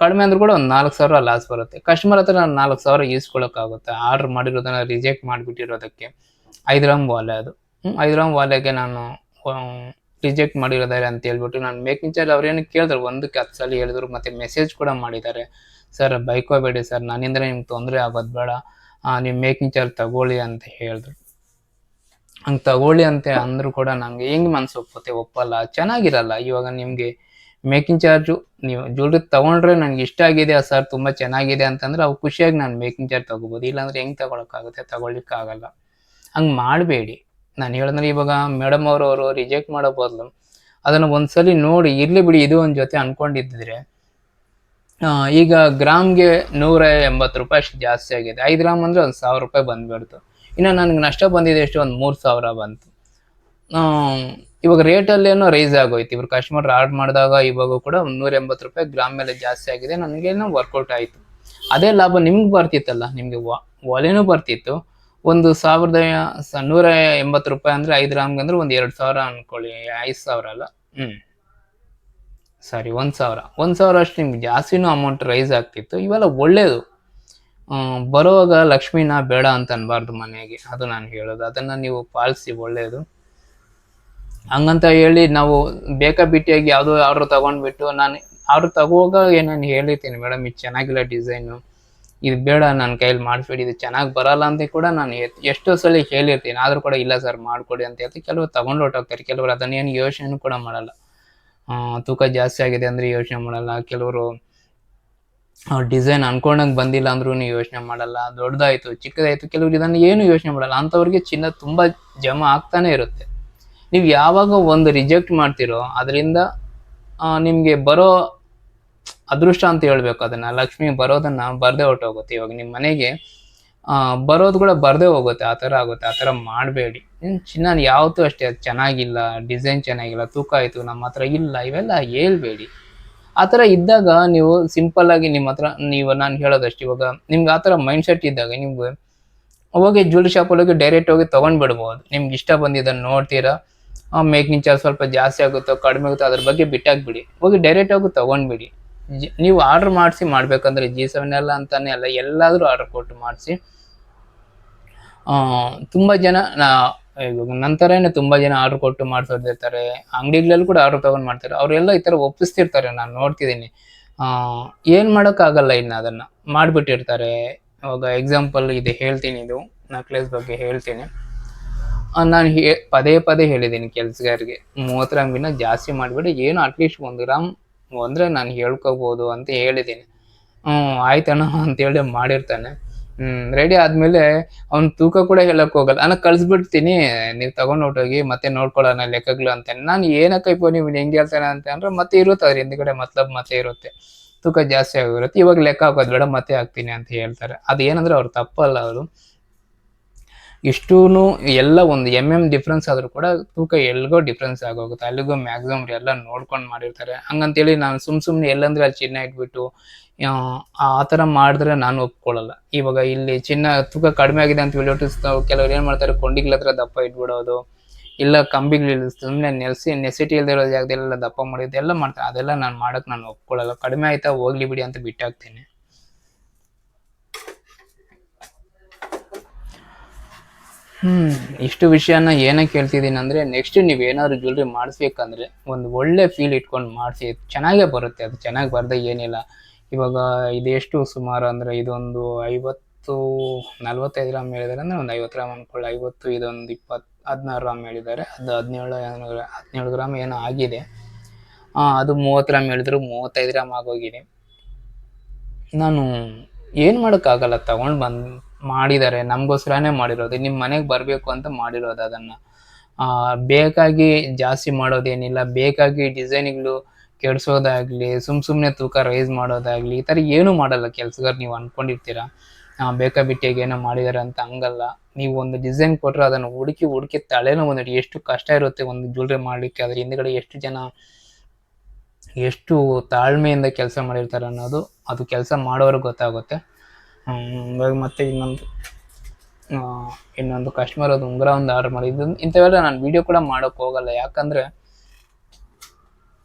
A: ಕಡಿಮೆ ಅಂದ್ರೂ ಕೂಡ ಒಂದು 4,000 ಲಾಸ್ ಬರುತ್ತೆ. ಕಸ್ಟಮರ್ ಹತ್ರ ನಾನು 4,000 ಈಸ್ಕೊಳ್ಳೋಕ್ಕಾಗುತ್ತೆ. ಆರ್ಡ್ರ್ ಮಾಡಿರೋದನ್ನು ರಿಜೆಕ್ಟ್ ಮಾಡಿಬಿಟ್ಟಿರೋದಕ್ಕೆ 5 ಗ್ರಾಮ್ ವಾಲೆ. ಅದು 5 ಗ್ರಾಮ್ ವಾಲೆಗೆ ನಾನು ರಿಜೆಕ್ಟ್ ಮಾಡಿರೋದಾರೆ ಅಂತ ಹೇಳ್ಬಿಟ್ಟು ನಾನು ಮೇಕಿಂಗ್ ಚಾರ್ಜ್ ಅವ್ರೇನು ಕೇಳಿದ್ರು, 1ಕ್ಕೆ 10 ಸಲ ಹೇಳಿದ್ರು, ಮತ್ತೆ ಮೆಸೇಜ್ ಕೂಡ ಮಾಡಿದ್ದಾರೆ. ಸರ್ ಬೈಕೋಬೇಡಿ ಸರ್, ನನ್ನಿಂದ ನಿಮ್ಗೆ ತೊಂದರೆ ಆಗೋದು ಬೇಡ, ನೀವು ಮೇಕಿಂಗ್ ಚಾರ್ಜ್ ತಗೊಳ್ಳಿ ಅಂತ ಹೇಳಿದ್ರು. ಹಂಗೆ ತಗೊಳ್ಳಿ ಅಂತ ಅಂದ್ರು ಕೂಡ ನಂಗೆ ಹೆಂಗೆ ಮನ್ಸು ಒಪ್ಪಲ್ಲ, ಚೆನ್ನಾಗಿರಲ್ಲ. ಇವಾಗ ನಿಮಗೆ ಮೇಕಿಂಗ್ ಚಾರ್ಜು ನೀವು ಜ್ಯುವೆಲ್ರಿ ತೊಗೊಂಡ್ರೆ ನನಗೆ ಇಷ್ಟ ಆಗಿದೆ ಸರ್, ತುಂಬ ಚೆನ್ನಾಗಿದೆ ಅಂತಂದ್ರೆ ಅವು ಖುಷಿಯಾಗಿ ನಾನು ಮೇಕಿಂಗ್ ಚಾರ್ಜ್ ತೊಗೋಬೋದು. ಇಲ್ಲಾಂದ್ರೆ ಹೆಂಗೆ ತೊಗೊಳಕ್ಕಾಗುತ್ತೆ, ತೊಗೊಳ್ಲಿಕ್ಕಾಗಲ್ಲ. ಹಂಗೆ ಮಾಡಬೇಡಿ. ನಾನು ಹೇಳಿದ್ರೆ ಇವಾಗ ಮೇಡಮ್ ಅವರು ರಿಜೆಕ್ಟ್ ಮಾಡೋ ಬದಲು ಅದನ್ನು ಒಂದ್ಸಲಿ ನೋಡಿ ಇರ್ಲಿ ಬಿಡಿ ಇದು ಒಂದು ಜೊತೆ ಅನ್ಕೊಂಡಿದ್ದಿದ್ರೆ, ಈಗ ಗ್ರಾಮ್ಗೆ 180 ರೂಪಾಯಿ ಅಷ್ಟು ಜಾಸ್ತಿ ಆಗಿದೆ. 5 ಗ್ರಾಮ್ ಅಂದರೆ ಒಂದು 1000 ರೂಪಾಯಿ ಬಂದ್ಬಿಡ್ತು. ಇನ್ನು ನನಗೆ ನಷ್ಟ ಬಂದಿದೆ ಎಷ್ಟು, ಒಂದು 3000 ಬಂತು. ಇವಾಗ ರೇಟಲ್ಲೇನೋ ರೈಸ್ ಆಗೋಯ್ತು. ಇವ್ರು ಕಸ್ಟಮರ್ ಆರ್ಡರ್ ಮಾಡಿದಾಗ ಇವಾಗ ಕೂಡ ಒಂದು 180 ರೂಪಾಯಿ ಗ್ರಾಮ್ ಮೇಲೆ ಜಾಸ್ತಿ ಆಗಿದೆ. ನನಗೇನೋ ವರ್ಕೌಟ್ ಆಯಿತು. ಅದೇ ಲಾಭ ನಿಮ್ಗೆ ಬರ್ತಿತ್ತಲ್ಲ, ನಿಮಗೆ ಒಲೆನೂ ಬರ್ತಿತ್ತು. ಒಂದು 1180 ರೂಪಾಯಿ ಅಂದರೆ 5 ಗ್ರಾಮ್ಗೆ ಅಂದ್ರೆ ಒಂದು 2000 ಅನ್ಕೊಳ್ಳಿ, 5000 ಅಲ್ಲ, ಸಾರಿ 1000 ಅಷ್ಟು ನಿಮ್ಗೆ ಜಾಸ್ತಿನೂ ಅಮೌಂಟ್ ರೈಸ್ ಆಗ್ತಿತ್ತು. ಇವೆಲ್ಲ ಒಳ್ಳೇದು. ಬರುವಾಗ ಲಕ್ಷ್ಮಿನ ಬೇಡ ಅಂತ ಅನ್ಬಾರ್ದು ಮನೆಗೆ, ಅದು ನಾನು ಹೇಳೋದು. ಅದನ್ನ ನೀವು ಪಾಲಿಸಿ, ಒಳ್ಳೇದು. ಹಂಗಂತ ಹೇಳಿ ನಾವು ಬೇಕಾಬಿಟ್ಟಿಯಾಗಿ ಯಾವುದೋ ಆರ್ಡ್ರ್ ತಗೊಂಡ್ಬಿಟ್ಟು, ನಾನು ಆರ್ಡ್ರ್ ತಗೋವಾಗ ನಾನು ಹೇಳಿರ್ತೀನಿ, ಮೇಡಮ್ ಇದು ಚೆನ್ನಾಗಿಲ್ಲ ಡಿಸೈನು, ಇದು ಬೇಡ, ನನ್ನ ಕೈಯಲ್ಲಿ ಮಾಡಿಸ್ಬೇಡಿ, ಇದು ಚೆನ್ನಾಗಿ ಬರಲ್ಲ ಅಂತ ಕೂಡ ನಾನು ಎಷ್ಟೋ ಸಲ ಹೇಳಿರ್ತೀನಿ. ಆದರೂ ಕೂಡ ಇಲ್ಲ ಸರ್ ಮಾಡಿಕೊಡಿ ಅಂತ ಹೇಳ್ತೀನಿ. ಕೆಲವರು ತಗೊಂಡು ಹೊಟ್ಟೋಗ್ತಾರೆ, ಕೆಲವರು ಅದನ್ನೇನು ಯೋಚನೆ ಕೂಡ ಮಾಡಲ್ಲ. ತೂಕ ಜಾಸ್ತಿ ಆಗಿದೆ ಅಂದರೆ ಯೋಚನೆ ಮಾಡಲ್ಲ. ಕೆಲವರು ಡಿಸೈನ್ ಅನ್ಕೊಂಡಂಗೆ ಬಂದಿಲ್ಲ ಅಂದ್ರೂ ಯೋಚನೆ ಮಾಡಲ್ಲ. ದೊಡ್ಡದಾಯಿತು ಚಿಕ್ಕದಾಯಿತು, ಕೆಲವರು ಇದನ್ನು ಏನು ಯೋಚನೆ ಮಾಡಲ್ಲ. ಅಂಥವ್ರಿಗೆ ಚಿನ್ನ ತುಂಬ ಜಮಾ ಆಗ್ತಾನೆ ಇರುತ್ತೆ. ನೀವು ಯಾವಾಗ ಒಂದು ರಿಜೆಕ್ಟ್ ಮಾಡ್ತಿರೋ ಅದರಿಂದ ನಿಮಗೆ ಬರೋ ಅದೃಷ್ಟ ಅಂತ ಹೇಳ್ಬೇಕು ಅದನ್ನ, ಲಕ್ಷ್ಮಿ ಬರೋದನ್ನ ಬರ್ದೇ ಹೊಟ್ಟೋಗುತ್ತೆ. ಇವಾಗ ನಿಮ್ಮ ಮನೆಗೆ ಬರೋದು ಕೂಡ ಬರ್ದೇ ಹೋಗುತ್ತೆ, ಆ ಥರ ಆಗುತ್ತೆ. ಆ ಥರ ಮಾಡಬೇಡಿ. ಚಿನ್ನ ಯಾವತ್ತೂ ಅಷ್ಟೇ, ಅದು ಚೆನ್ನಾಗಿಲ್ಲ, ಡಿಸೈನ್ ಚೆನ್ನಾಗಿಲ್ಲ, ತೂಕ ಆಯಿತು, ನಮ್ಮ ಹತ್ರ ಇಲ್ಲ, ಇವೆಲ್ಲ ಹೇಳ್ಬೇಡಿ. ಆ ಥರ ಇದ್ದಾಗ ನೀವು ಸಿಂಪಲ್ ಆಗಿ ನಿಮ್ಮ ಹತ್ರ ನೀವು, ನಾನು ಹೇಳೋದಷ್ಟು, ಇವಾಗ ನಿಮ್ಗೆ ಆ ಥರ ಮೈಂಡ್ ಸೆಟ್ ಇದ್ದಾಗ ನಿಮ್ಗೆ ಹೋಗಿ ಜ್ಯುವೆಲ್ರಿ ಶಾಪಲ್ಲಿ ಹೋಗಿ ಡೈರೆಕ್ಟ್ ಹೋಗಿ ತೊಗೊಂಡ್ಬಿಡ್ಬೋದು. ನಿಮ್ಗೆ ಇಷ್ಟ ಬಂದಿದ್ದನ್ನು ನೋಡ್ತೀರಾ, ಮೇಕಿಂಗ್ ಚಾರ್ಜ್ ಸ್ವಲ್ಪ ಜಾಸ್ತಿ ಆಗುತ್ತೋ ಕಡಿಮೆ ಆಗುತ್ತೋ ಅದ್ರ ಬಗ್ಗೆ ಬಿಟ್ಟಾಕ್ಬಿಡಿ, ಹೋಗಿ ಡೈರೆಕ್ಟ್ ಹೋಗಿ ತೊಗೊಂಡ್ಬಿಡಿ. ನೀವು ಆರ್ಡ್ರ್ ಮಾಡಿಸಿ ಮಾಡಬೇಕಂದ್ರೆ G7 ಎಲ್ಲ ಅಂತಾನೆ ಅಲ್ಲ, ಎಲ್ಲಾದರೂ ಆರ್ಡ್ರ್ ಕೊಟ್ಟು ಮಾಡಿಸಿ. ತುಂಬ ಜನ ಇವಾಗ ನಂತರನೇ ತುಂಬ ಜನ ಆರ್ಡ್ರ್ ಕೊಟ್ಟು ಮಾಡಿಸೋದಿರ್ತಾರೆ, ಅಂಗಡಿಗಳಲ್ಲಿ ಕೂಡ ಆರ್ಡ್ರ್ ತೊಗೊಂಡು ಮಾಡ್ತಾರೆ. ಅವರೆಲ್ಲ ಈ ಥರ ಒಪ್ಪಿಸ್ತಿರ್ತಾರೆ, ನಾನು ನೋಡ್ತಿದ್ದೀನಿ. ಏನು ಮಾಡೋಕ್ಕಾಗಲ್ಲ, ಇನ್ನು ಅದನ್ನು ಮಾಡಿಬಿಟ್ಟಿರ್ತಾರೆ. ಇವಾಗ ಎಕ್ಸಾಂಪಲ್ ಇದು ಹೇಳ್ತೀನಿ, ಇದು ನೆಕ್ಲೆಸ್ ಬಗ್ಗೆ ಹೇಳ್ತೀನಿ. ನಾನು ಪದೇ ಹೇಳಿದ್ದೀನಿ ಕೆಲಸಗಾರಿಗೆ, 30 ಗ್ರಾಮ್ಗಿನ್ನ ಜಾಸ್ತಿ ಮಾಡಿಬಿಡಿ, ಏನು ಅಟ್ಲೀಸ್ಟ್ 1 ಗ್ರಾಮ್ ಅಂದರೆ ನಾನು ಹೇಳ್ಕೊಬೋದು ಅಂತ ಹೇಳಿದ್ದೀನಿ. ಆಯ್ತಣ್ಣ ಅಂತೇಳಿ ಮಾಡಿರ್ತಾನೆ. ರೆಡಿ ಆದಮೇಲೆ ಅವ್ನು ತೂಕ ಕೂಡ ಹೇಳಕ್ಕೆ ಹೋಗಲ್ಲ, ನಾನು ಕಳಿಸ್ಬಿಡ್ತೀನಿ, ನೀವು ತೊಗೊಂಡು ಹೊಟ್ಟೋಗಿ ಮತ್ತೆ ನೋಡ್ಕೊಳ್ಳೋಣ ಲೆಕ್ಕಗಳು ಅಂತಾನೆ. ನಾನು ಏನಕ್ಕೈಪೋ ನೀವು ಹೆಂಗೆ ಹೇಳ್ತಾನೆ ಅಂತ ಅಂದರೆ ಮತ್ತೆ ಇರುತ್ತೆ ಅದ್ರ ಹಿಂದ್ಗಡೆ ಮತ್ತೆ ಇರುತ್ತೆ, ತೂಕ ಜಾಸ್ತಿ ಆಗಿರುತ್ತೆ, ಇವಾಗ ಲೆಕ್ಕ ಹಾಕೋದು ಬೇಡ ಮತ್ತೆ ಹಾಕ್ತೀನಿ ಅಂತ ಹೇಳ್ತಾರೆ. ಅದು ಏನಂದ್ರೆ ಅವ್ರು ತಪ್ಪಲ್ಲ, ಅವರು ಇಷ್ಟೂ ಎಲ್ಲ ಒಂದು ಡಿಫ್ರೆನ್ಸ್ ಆದರೂ ಕೂಡ ತೂಕ ಎಲ್ಗೋ ಡಿಫ್ರೆನ್ಸ್ ಆಗೋಗುತ್ತೆ, ಅಲ್ಲಿಗೋ ಮ್ಯಾಕ್ಸಿಮಮ್ ಎಲ್ಲ ನೋಡ್ಕೊಂಡು ಮಾಡಿರ್ತಾರೆ. ಹಂಗಂತೇಳಿ ನಾನು ಸುಮ್ಮನೆ ಎಲ್ಲಂದ್ರೆ ಅಲ್ಲಿ ಚಿನ್ನ ಇಟ್ಬಿಟ್ಟು ಆ ಥರ ಮಾಡಿದ್ರೆ ನಾನು ಒಪ್ಕೊಳ್ಳಲ್ಲ. ಇವಾಗ ಇಲ್ಲಿ ಚಿನ್ನ ತೂಕ ಕಡಿಮೆ ಆಗಿದೆ ಅಂತ ಹೇಳ್ಬಿಟ್ಟು ಕೆಲವ್ರು ಏನು ಮಾಡ್ತಾರೆ, ಕೊಂಡಿಗಳ ಹತ್ರ ದಪ್ಪ ಇಟ್ಬಿಡೋದು, ಇಲ್ಲ ಕಂಬಿಗಳು ಸುಮ್ಮನೆ ನೆಸಿಟಿ ಇಲ್ಲದೆ ಇರೋ ಜಾಗದಲ್ಲೆಲ್ಲ ದಪ್ಪ ಮಾಡಿದ್ದು ಎಲ್ಲ ಮಾಡ್ತಾರೆ. ಅದೆಲ್ಲ ನಾನು ಒಪ್ಕೊಳ್ಳಲ್ಲ. ಕಡಿಮೆ ಆಯ್ತಾ ಹೋಗ್ಲಿ ಬಿಡಿ ಅಂತ ಬಿಟ್ಟಾಕ್ತೀನಿ. ಇಷ್ಟು ವಿಷಯನ ಏನಕ್ಕೆ ಹೇಳ್ತಿದ್ದೀನಿ ಅಂದರೆ, ನೆಕ್ಸ್ಟ್ ನೀವೇನಾದ್ರು ಜ್ಯುವೆಲ್ರಿ ಮಾಡಿಸ್ಬೇಕಂದ್ರೆ ಒಂದು ಒಳ್ಳೆ ಫೀಲ್ ಇಟ್ಕೊಂಡು ಮಾಡಿಸಿ, ಚೆನ್ನಾಗೇ ಬರುತ್ತೆ. ಅದು ಚೆನ್ನಾಗಿ ಬರದೆ ಏನಿಲ್ಲ. ಇವಾಗ ಇದೆಷ್ಟು ಸುಮಾರು ಅಂದರೆ ಇದೊಂದು 45 ಗ್ರಾಮ್ ಹೇಳಿದ್ದಾರೆ ಅಂದರೆ ಒಂದು 50 ಗ್ರಾಮ್ ಅಂದ್ಕೊಳ್ಳಿ. 50, ಇದೊಂದು 16 ಗ್ರಾಮ್ ಹೇಳಿದ್ದಾರೆ, ಅದು 17 ಗ್ರಾಮ್ ಏನೋ ಆಗಿದೆ. ಅದು 30 ಗ್ರಾಮ್ ಹೇಳಿದ್ರು, 35 ಗ್ರಾಮ್ ಆಗೋಗಿದೆ. ನಾನು ಏನು ಮಾಡೋಕ್ಕಾಗಲ್ಲ, ತಗೊಂಡು ಮಾಡಿದ್ದಾರೆ, ನಮಗೋಸ್ಕರನೇ ಮಾಡಿರೋದು, ನಿಮ್ಮ ಮನೆಗೆ ಬರಬೇಕು ಅಂತ ಮಾಡಿರೋದು. ಅದನ್ನು ಬೇಕಾಗಿ ಜಾಸ್ತಿ ಮಾಡೋದೇನಿಲ್ಲ, ಬೇಕಾಗಿ ಡಿಸೈನ್ಗಳು ಕೆಡಿಸೋದಾಗಲಿ, ಸುಮ್ಮನೆ ತೂಕ ರೈಸ್ ಮಾಡೋದಾಗಲಿ, ಈ ಥರ ಏನೂ ಮಾಡಲ್ಲ ಕೆಲಸಗಾರ. ನೀವು ಅಂದ್ಕೊಂಡಿರ್ತೀರ ಬೇಕಾಬಿಟ್ಟಿಯಾಗಿ ಏನೋ ಮಾಡಿದ್ದಾರೆ ಅಂತ, ಹಂಗಲ್ಲ. ನೀವು ಒಂದು ಡಿಸೈನ್ ಕೊಟ್ಟರೆ ಅದನ್ನು ಹುಡುಕಿ ತಲೆನೋ ಬಂದಿಟ್ಟು ಎಷ್ಟು ಕಷ್ಟ ಇರುತ್ತೆ ಒಂದು ಜ್ಯುವೆಲ್ರಿ ಮಾಡಲಿಕ್ಕೆ, ಅದ್ರ ಹಿಂದ್ಗಡೆ ಎಷ್ಟು ಜನ ಎಷ್ಟು ತಾಳ್ಮೆಯಿಂದ ಕೆಲಸ ಮಾಡಿರ್ತಾರೆ ಅನ್ನೋದು ಅದು ಕೆಲಸ ಮಾಡೋರಿಗೆ ಗೊತ್ತಾಗುತ್ತೆ. ಇವಾಗ ಮತ್ತೆ ಇನ್ನೊಂದು ಕಸ್ಟಮರ್ ಅದು ಉಂಗುರ ಒಂದು ಆರ್ಡರ್ ಮಾಡಿದ್ದು. ಇಂಥವೆಲ್ಲ ನಾನು ವೀಡಿಯೋ ಕೂಡ ಮಾಡೋಕ್ಕೆ ಹೋಗಲ್ಲ, ಯಾಕಂದರೆ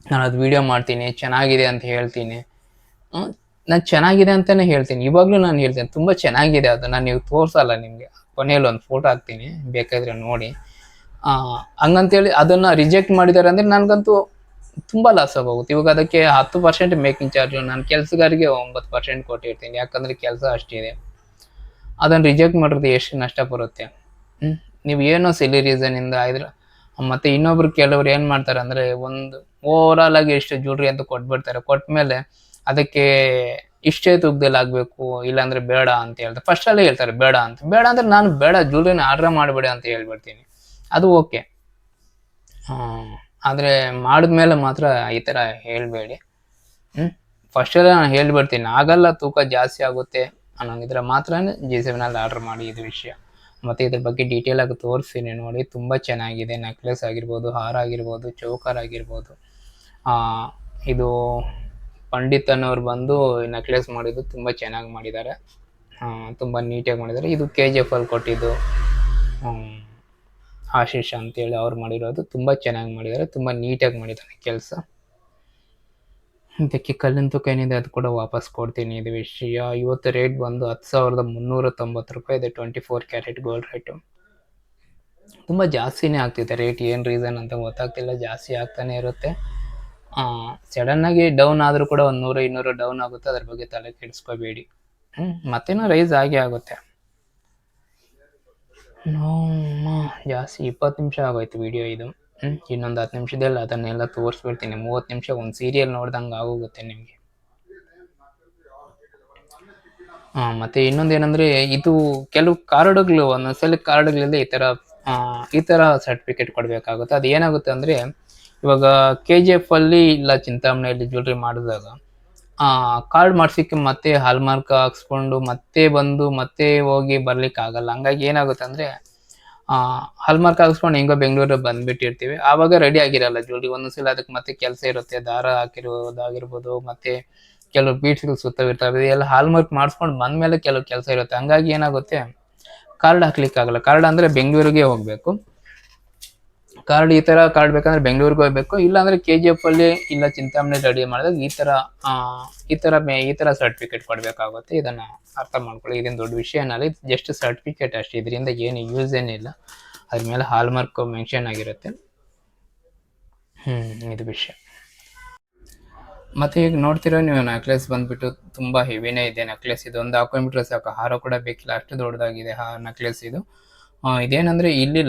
A: ನಾನು ಅದು ವೀಡಿಯೋ ಮಾಡ್ತೀನಿ, ಚೆನ್ನಾಗಿದೆ ಅಂತ ಹೇಳ್ತೀನಿ. ನಾನು ಚೆನ್ನಾಗಿದೆ ಅಂತಲೇ ಹೇಳ್ತೀನಿ, ಇವಾಗಲೂ ನಾನು ಹೇಳ್ತೀನಿ ತುಂಬ ಚೆನ್ನಾಗಿದೆ. ಅದು ನಾನು ನೀವು ತೋರಿಸಲ್ಲ, ನಿಮಗೆ ಕೊನೆಯಲ್ಲಿ ಒಂದು ಫೋಟೋ ಹಾಕ್ತೀನಿ, ಬೇಕಾದರೆ ನೋಡಿ. ಹಂಗಂತೇಳಿ ಅದನ್ನು ರಿಜೆಕ್ಟ್ ಮಾಡಿದ್ದಾರೆ ಅಂದರೆ ನನಗಂತೂ ತುಂಬ ಲಾಸ್ ಆಗೋಗುತ್ತೆ. ಇವಾಗ ಅದಕ್ಕೆ 10% ಮೇಕಿಂಗ್ ಚಾರ್ಜು, ನಾನು ಕೆಲಸಗಾರಿಗೆ 9% ಕೊಟ್ಟಿರ್ತೀನಿ, ಯಾಕಂದರೆ ಕೆಲಸ ಅಷ್ಟಿದೆ. ಅದನ್ನು ರಿಜೆಕ್ಟ್ ಮಾಡಿದ್ರೆ ಎಷ್ಟು ನಷ್ಟ ಬರುತ್ತೆ. ನೀವು ಏನೋ ಸಿಲಿ ರೀಸನಿಂದ ಇದ್ರೆ ಮತ್ತು ಇನ್ನೊಬ್ರು ಕೆಲವ್ರು ಏನು ಮಾಡ್ತಾರೆ ಅಂದರೆ ಒಂದು ಓವರಾಲ್ ಆಗಿ ಎಷ್ಟು ಜ್ಯುವೆಲ್ರಿ ಅಂತ ಕೊಟ್ಬಿಡ್ತಾರೆ. ಕೊಟ್ಮೇಲೆ ಅದಕ್ಕೆ ಇಷ್ಟೇ ತೂಕದಲ್ಲಿ ಆಗಬೇಕು, ಇಲ್ಲಾಂದರೆ ಬೇಡ ಅಂತ ಹೇಳ್ತಾರೆ. ಫಸ್ಟಲ್ಲೇ ಹೇಳ್ತಾರೆ ಬೇಡ ಅಂತ. ಬೇಡ ಅಂದರೆ ನಾನು ಬೇಡ, ಜ್ಯುವೆಲ್ರಿನ ಆರ್ಡ್ರ್ ಮಾಡಿಬಿಡಿ ಅಂತ ಹೇಳ್ಬಿಡ್ತೀನಿ. ಅದು ಓಕೆ. ಆದರೆ ಮಾಡಿದ್ಮೇಲೆ ಮಾತ್ರ ಈ ಥರ ಹೇಳಬೇಡಿ. ಫಸ್ಟಲ್ಲೇ ನಾನು ಹೇಳ್ಬಿಡ್ತೀನಿ, ಆಗಲ್ಲ, ತೂಕ ಜಾಸ್ತಿ ಆಗುತ್ತೆ ಅನ್ನೋಂಗಿದ್ರೆ ಮಾತ್ರ G7 ಆರ್ಡ್ರ್ ಮಾಡಿ, ಇದು ವಿಷಯ. ಮತ್ತು ಇದ್ರ ಬಗ್ಗೆ ಡೀಟೇಲಾಗಿ ತೋರಿಸ್ತೀನಿ ನೋಡಿ. ತುಂಬ ಚೆನ್ನಾಗಿದೆ. ನೆಕ್ಲೆಸ್ ಆಗಿರ್ಬೋದು, ಹಾರ ಆಗಿರ್ಬೋದು, ಚೌಕರ್ ಆಗಿರ್ಬೋದು. ಇದು ಪಂಡಿತನವ್ರು ಬಂದು ನೆಕ್ಲೆಸ್ ಮಾಡಿದ್ದು ತುಂಬ ಚೆನ್ನಾಗಿ ಮಾಡಿದ್ದಾರೆ, ತುಂಬ ನೀಟಾಗಿ ಮಾಡಿದ್ದಾರೆ. ಇದು KGF ಅಲ್ಲಿ ಕೊಟ್ಟಿದ್ದು ಆಶೀಶ್ ಅಂತೇಳಿ ಅವ್ರು ಮಾಡಿರೋದು. ತುಂಬ ಚೆನ್ನಾಗಿ ಮಾಡಿದ್ದಾರೆ, ತುಂಬ ನೀಟಾಗಿ ಮಾಡಿದ್ದಾನೆ ಕೆಲಸ. ಇದಕ್ಕೆ ಕಲ್ಲಿನ ತೂಕ ಏನಿದೆ ಅದು ಕೂಡ ವಾಪಸ್ ಕೊಡ್ತೀನಿ, ಇದು ವಿಷಯ. ಇವತ್ತು ರೇಟ್ ಬಂದು 10,390 ರೂಪಾಯಿ ಇದೆ. 24 ಕ್ಯಾರೆಟ್ ಗೋಲ್ಡ್ ರೇಟು. ತುಂಬ ಜಾಸ್ತಿನೇ ಆಗ್ತಿದೆ ರೇಟ್. ಏನು ರೀಸನ್ ಅಂತ ಗೊತ್ತಾಗ್ತಿಲ್ಲ, ಜಾಸ್ತಿ ಆಗ್ತಾನೆ ಇರುತ್ತೆ. ಸಡನ್ನಾಗಿ ಡೌನ್ ಆದರೂ ಕೂಡ 100-200 ಡೌನ್ ಆಗುತ್ತೆ, ಅದ್ರ ಬಗ್ಗೆ ತಲೆ ಕೆಡಿಸ್ಕೋಬೇಡಿ. ಮತ್ತೇನೋ ರೈಸ್ ಆಗೇ ಆಗುತ್ತೆ. ಜಾಸ್ತಿ 20 ನಿಮಿಷ ಆಗೋಯ್ತು ವಿಡಿಯೋ ಇದು. ಇನ್ನೊಂದು 10 ನಿಮಿಷದಲ್ಲಿ ಅದನ್ನೆಲ್ಲ ತೋರಿಸ್ಬಿಡ್ತೀನಿ. 30 ನಿಮಿಷ ಒಂದು ಸೀರಿಯಲ್ ನೋಡ್ದಂಗೆ ಆಗೋಗುತ್ತೆ ನಿಮಗೆ. ಮತ್ತು ಇನ್ನೊಂದೇನೆಂದರೆ, ಇದು ಕೆಲವು ಕಾರ್ಡ್ಗಳು, ಒಂದೊಂದ್ಸಲ ಕಾರ್ಡ್ಗಳಲ್ಲಿ ಈ ಥರ ಸರ್ಟಿಫಿಕೇಟ್ ಕೊಡಬೇಕಾಗುತ್ತೆ. ಅದು ಏನಾಗುತ್ತೆ ಅಂದರೆ, ಇವಾಗ KGF ಅಲ್ಲಿ ಇಲ್ಲ ಚಿಂತಾಮಣಿಯಲ್ಲಿ ಜ್ಯುವೆಲ್ರಿ ಮಾಡಿದಾಗ ಕಾರ್ಡ್ ಮಾಡಿಸಿಕ್ಕೆ ಮತ್ತೆ ಹಾಲ್ಮಾರ್ಕ್ ಹಾಕ್ಸ್ಕೊಂಡು ಮತ್ತೆ ಹೋಗಿ ಬರ್ಲಿಕ್ಕಾಗಲ್ಲ. ಹಂಗಾಗಿ ಏನಾಗುತ್ತೆ ಅಂದರೆ, ಹಾಲ್ಮಾರ್ಕ್ ಹಾಕ್ಸ್ಕೊಂಡು ಹೆಂಗೋ ಬೆಂಗಳೂರಿಗೆ ಬಂದುಬಿಟ್ಟಿರ್ತೀವಿ, ಆವಾಗ ರೆಡಿ ಆಗಿರಲ್ಲ ಜ್ಯುವೆಲ್ರಿ. ಒಂದೊಂದ್ಸಲ ಅದಕ್ಕೆ ಮತ್ತೆ ಕೆಲಸ ಇರುತ್ತೆ, ದಾರ ಹಾಕಿರೋದಾಗಿರ್ಬೋದು, ಮತ್ತು ಕೆಲವು ಬೀಡ್ಸ್ಗಳು ಸುತ್ತವಿರ್ತವೆ. ಎಲ್ಲ ಹಾಲ್ಮಾರ್ಕ್ ಮಾಡಿಸ್ಕೊಂಡು ಬಂದಮೇಲೆ ಕೆಲವು ಕೆಲಸ ಇರುತ್ತೆ. ಹಂಗಾಗಿ ಏನಾಗುತ್ತೆ, ಕಾರ್ಡ್ ಹಾಕ್ಲಿಕ್ಕಾಗಲ್ಲ. ಕಾರ್ಡ್ ಅಂದರೆ ಬೆಂಗಳೂರಿಗೆ ಹೋಗಬೇಕು. ಕಾರ್ಡ್, ಈ ಥರ ಕಾರ್ಡ್ ಬೇಕಂದ್ರೆ ಬೆಂಗಳೂರಿಗೆ ಹೋಗಬೇಕು, ಇಲ್ಲಾಂದರೆ KGF ಅಲ್ಲಿ ಇಲ್ಲ ಚಿಂತಾಮಣಿ ರೆಡಿ ಮಾಡಿದಾಗ ಈ ಥರ ಸರ್ಟಿಫಿಕೇಟ್ ಕೊಡಬೇಕಾಗುತ್ತೆ. ಇದನ್ನು ಅರ್ಥ ಮಾಡ್ಕೊಳ್ಳಿ. ಇದೇನು ದೊಡ್ಡ ವಿಷಯ ಏನಲ್ಲ, ಇದು ಜಸ್ಟ್ ಸರ್ಟಿಫಿಕೇಟ್ ಅಷ್ಟೇ. ಇದರಿಂದ ಏನು ಯೂಸ್ ಏನಿಲ್ಲ. ಅದ್ರ ಮೇಲೆ ಹಾಲ್ಮಾರ್ಕ್ ಮೆನ್ಷನ್ ಆಗಿರುತ್ತೆ. ಇದು ವಿಷಯ. ಮತ್ತು ಈಗ ನೋಡ್ತೀರಾ ನೀವು, ನೆಕ್ಲೆಸ್ ಬಂದುಬಿಟ್ಟು ತುಂಬ ಹೆವಿನೇ ಇದೆ ನೆಕ್ಲೆಸ್. ಇದೊಂದು ಹಾಕೊಂಡ್ಬಿಟ್ರೆ ಸಾಕು, ಹಾರ ಕೂಡ ಬೇಕಿಲ್ಲ, ಅಷ್ಟು ದೊಡ್ಡದಾಗಿದೆ ನೆಕ್ಲೆಸ್ ಇದು. ಇದೇನಂದರೆ ಇಲ್ಲಿ